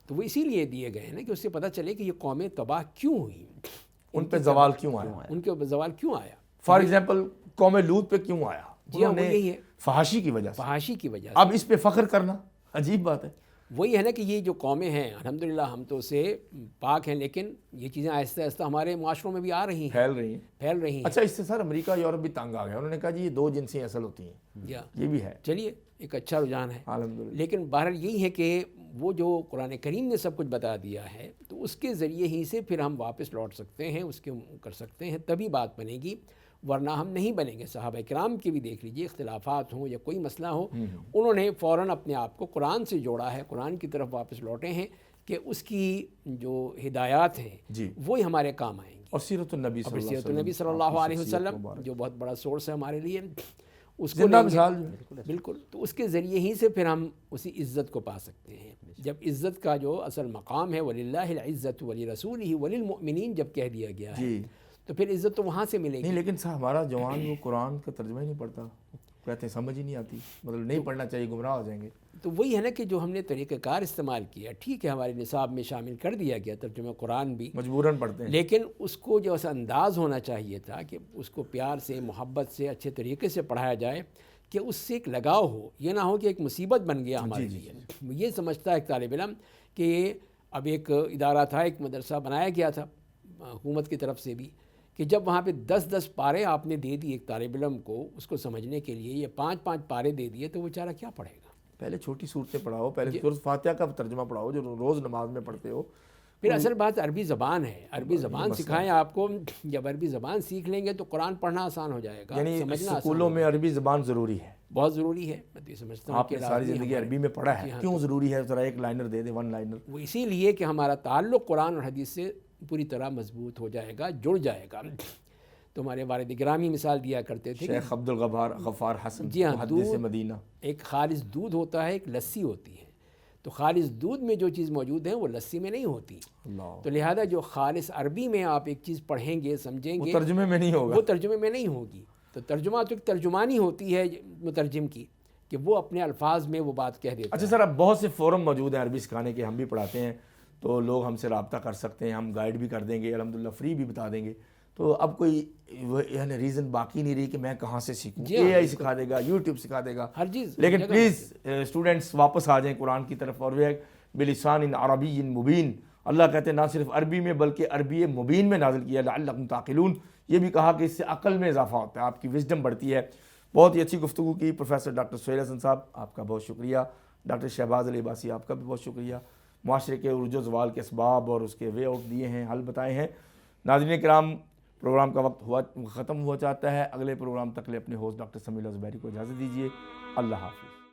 S2: تو وہ اسی لیے دیے گئے ہیں نا کہ اس سے پتہ چلے کہ یہ قومیں تباہ کیوں ہوئی،
S1: ان پہ زوال کیوں آیا،
S2: ان کے زوال کیوں آیا۔
S1: فار ایگزامپل قوم لوط پہ کیوں آیا؟
S2: جی ہاں، وہ یہی ہے،
S1: فحاشی کی وجہ سے،
S2: فحاشی کی وجہ سے۔
S1: اب اس پہ فخر کرنا عجیب بات ہے۔
S2: وہی ہے نا کہ یہ جو قومیں ہیں الحمدللہ ہم تو اسے پاک ہیں، لیکن یہ چیزیں آہستہ آہستہ ہمارے معاشروں میں بھی آ رہی ہیں، پھیل رہی ہیں۔
S1: اچھا اس سے سر امریکہ یورپ بھی تنگ آ گیا، انہوں نے کہا جی یہ دو جنسی اصل ہوتی ہیں، یہ بھی ہے۔
S2: چلیے ایک اچھا رجحان ہے
S1: الحمدللہ۔
S2: لیکن بہرحال یہی ہے کہ وہ جو قرآن کریم نے سب کچھ بتا دیا ہے تو اس کے ذریعے ہی سے پھر ہم واپس لوٹ سکتے ہیں، اس کے کر سکتے ہیں، تبھی بات بنے گی، ورنہ ہم نہیں بنیں گے۔ صحابہ کرام کے بھی دیکھ لیجئے، اختلافات ہوں یا کوئی مسئلہ ہو، انہوں نے فوراً اپنے آپ کو قرآن سے جوڑا ہے، قرآن کی طرف واپس لوٹے ہیں کہ اس کی جو ہدایات ہیں وہی ہمارے کام آئیں گی۔
S1: اور سیرت النبی
S2: صلی اللہ علیہ وسلم جو بہت بڑا سورس ہے ہمارے لیے، اس کو
S1: زندہ مثال
S2: بالکل، تو اس کے ذریعے ہی سے پھر ہم اسی عزت کو پا سکتے ہیں۔ جب عزت کا جو اصل مقام ہے وَلِلَّهِ الْعِزَّةُ وَلِرَسُولِهِ وَلِلْمُؤْمِنِينَ جب کہہ دیا گیا ہے تو پھر عزت تو وہاں سے ملے گی۔
S1: نہیں لیکن صاحب ہمارا جوان وہ قرآن کا ترجمہ ہی نہیں پڑھتا، کہتے ہیں سمجھ ہی نہیں آتی، مطلب نہیں پڑھنا چاہیے، گمراہ ہو جائیں گے۔
S2: تو وہی ہے نا کہ جو ہم نے طریقہ کار استعمال کیا، ٹھیک ہے ہمارے نصاب میں شامل کر دیا گیا ترجمہ قرآن بھی،
S1: مجبوراً پڑھتے ہیں،
S2: لیکن اس کو جو ایسا انداز ہونا چاہیے تھا کہ اس کو پیار سے، محبت سے، اچھے طریقے سے پڑھایا جائے کہ اس سے ایک لگاؤ ہو، یہ نہ ہو کہ ایک مصیبت بن گیا ہمارے لیے۔ یہ سمجھتا ہے ایک طالب علم کہ اب ایک ادارہ تھا، ایک مدرسہ بنایا گیا تھا حکومت کی طرف سے بھی، کہ جب وہاں پہ 10 پارے آپ نے دے دی ایک طالب علم کو اس کو سمجھنے کے لیے، یہ 5 پارے دے دیے تو وہ بیچارہ کیا پڑھے گا؟
S1: پہلے چھوٹی صورتیں پڑھاؤ، پہلے سورۃ فاتحہ کا ترجمہ پڑھاؤ جو روز نماز میں پڑھتے ہو۔
S2: پھر اصل بات عربی زبان ہے، عربی زبان سکھائیں آپ کو، جب عربی زبان سیکھ لیں گے تو قرآن پڑھنا آسان ہو جائے گا،
S1: یعنی
S2: سمجھنا آسان
S1: اسکولوں میں عربی زبان ضروری ہے،
S2: بہت ضروری ہے۔ میں تو یہ سمجھتا ہوں
S1: آپ نے ساری زندگی عربی میں پڑھا ہے، کیوں ضروری ہے؟ ذرا ایک لائنر دے دیں، 1 لائنر۔
S2: وہ اسی لیے کہ ہمارا تعلق قرآن اور حدیث سے پوری طرح مضبوط ہو جائے گا، جڑ جائے گا۔ تو ہمارے والد گرامی مثال دیا کرتے تھے
S1: شیخ عبدالغفار حسن،
S2: جی ہاں،
S1: محدث مدینہ،
S2: ایک خالص دودھ ہوتا ہے، ایک لسی ہوتی ہے، تو خالص دودھ میں جو چیز موجود ہے وہ لسی میں نہیں ہوتی، تو لہذا جو خالص عربی میں آپ ایک چیز پڑھیں گے، سمجھیں گے،
S1: وہ ترجمے میں نہیں ہوگا،
S2: وہ ترجمے میں نہیں ہوگی۔ تو ترجمہ تو ایک ترجمانی ہوتی ہے مترجم کی، کہ وہ اپنے الفاظ میں وہ بات کہہ دیتا ہے۔
S1: اچھا سر، اب بہت سے فورم موجود ہیں عربی سکھانے کے، ہم بھی پڑھاتے ہیں، تو لوگ ہم سے رابطہ کر سکتے ہیں، ہم گائیڈ بھی کر دیں گے، الحمدللہ فری بھی بتا دیں گے۔ تو اب کوئی یعنی ریزن باقی نہیں رہی کہ میں کہاں سے سیکھوں، اے آئی سکھا دے گا، یوٹیوب سکھا دے گا،
S2: ہر چیز۔
S1: لیکن پلیز اسٹوڈنٹس واپس آ جائیں قرآن کی طرف، اور وہ بلسان عربی مبین، اللہ کہتے ہیں نہ صرف عربی میں بلکہ عربی مبین میں نازل کیا، لعلکم تعقلون، یہ بھی کہا کہ اس سے عقل میں اضافہ ہوتا ہے، آپ کی وزڈم بڑھتی ہے۔ بہت ہی اچھی گفتگو کی پروفیسر ڈاکٹر سہیل حسن صاحب، آپ کا بہت شکریہ۔ ڈاکٹر شہباز علی عباسی، آپ کا بھی بہت شکریہ۔ معاشرے کے عروج و زوال کے اسباب اور اس کے وے آؤٹ دیے ہیں، حل بتائے ہیں۔ ناظرین کرام، پروگرام کا وقت ختم ہوا چاہتا ہے، اگلے پروگرام تک لے اپنے ہوسٹ ڈاکٹر سمیع اللہ زبیری کو اجازت دیجیے۔ اللہ حافظ۔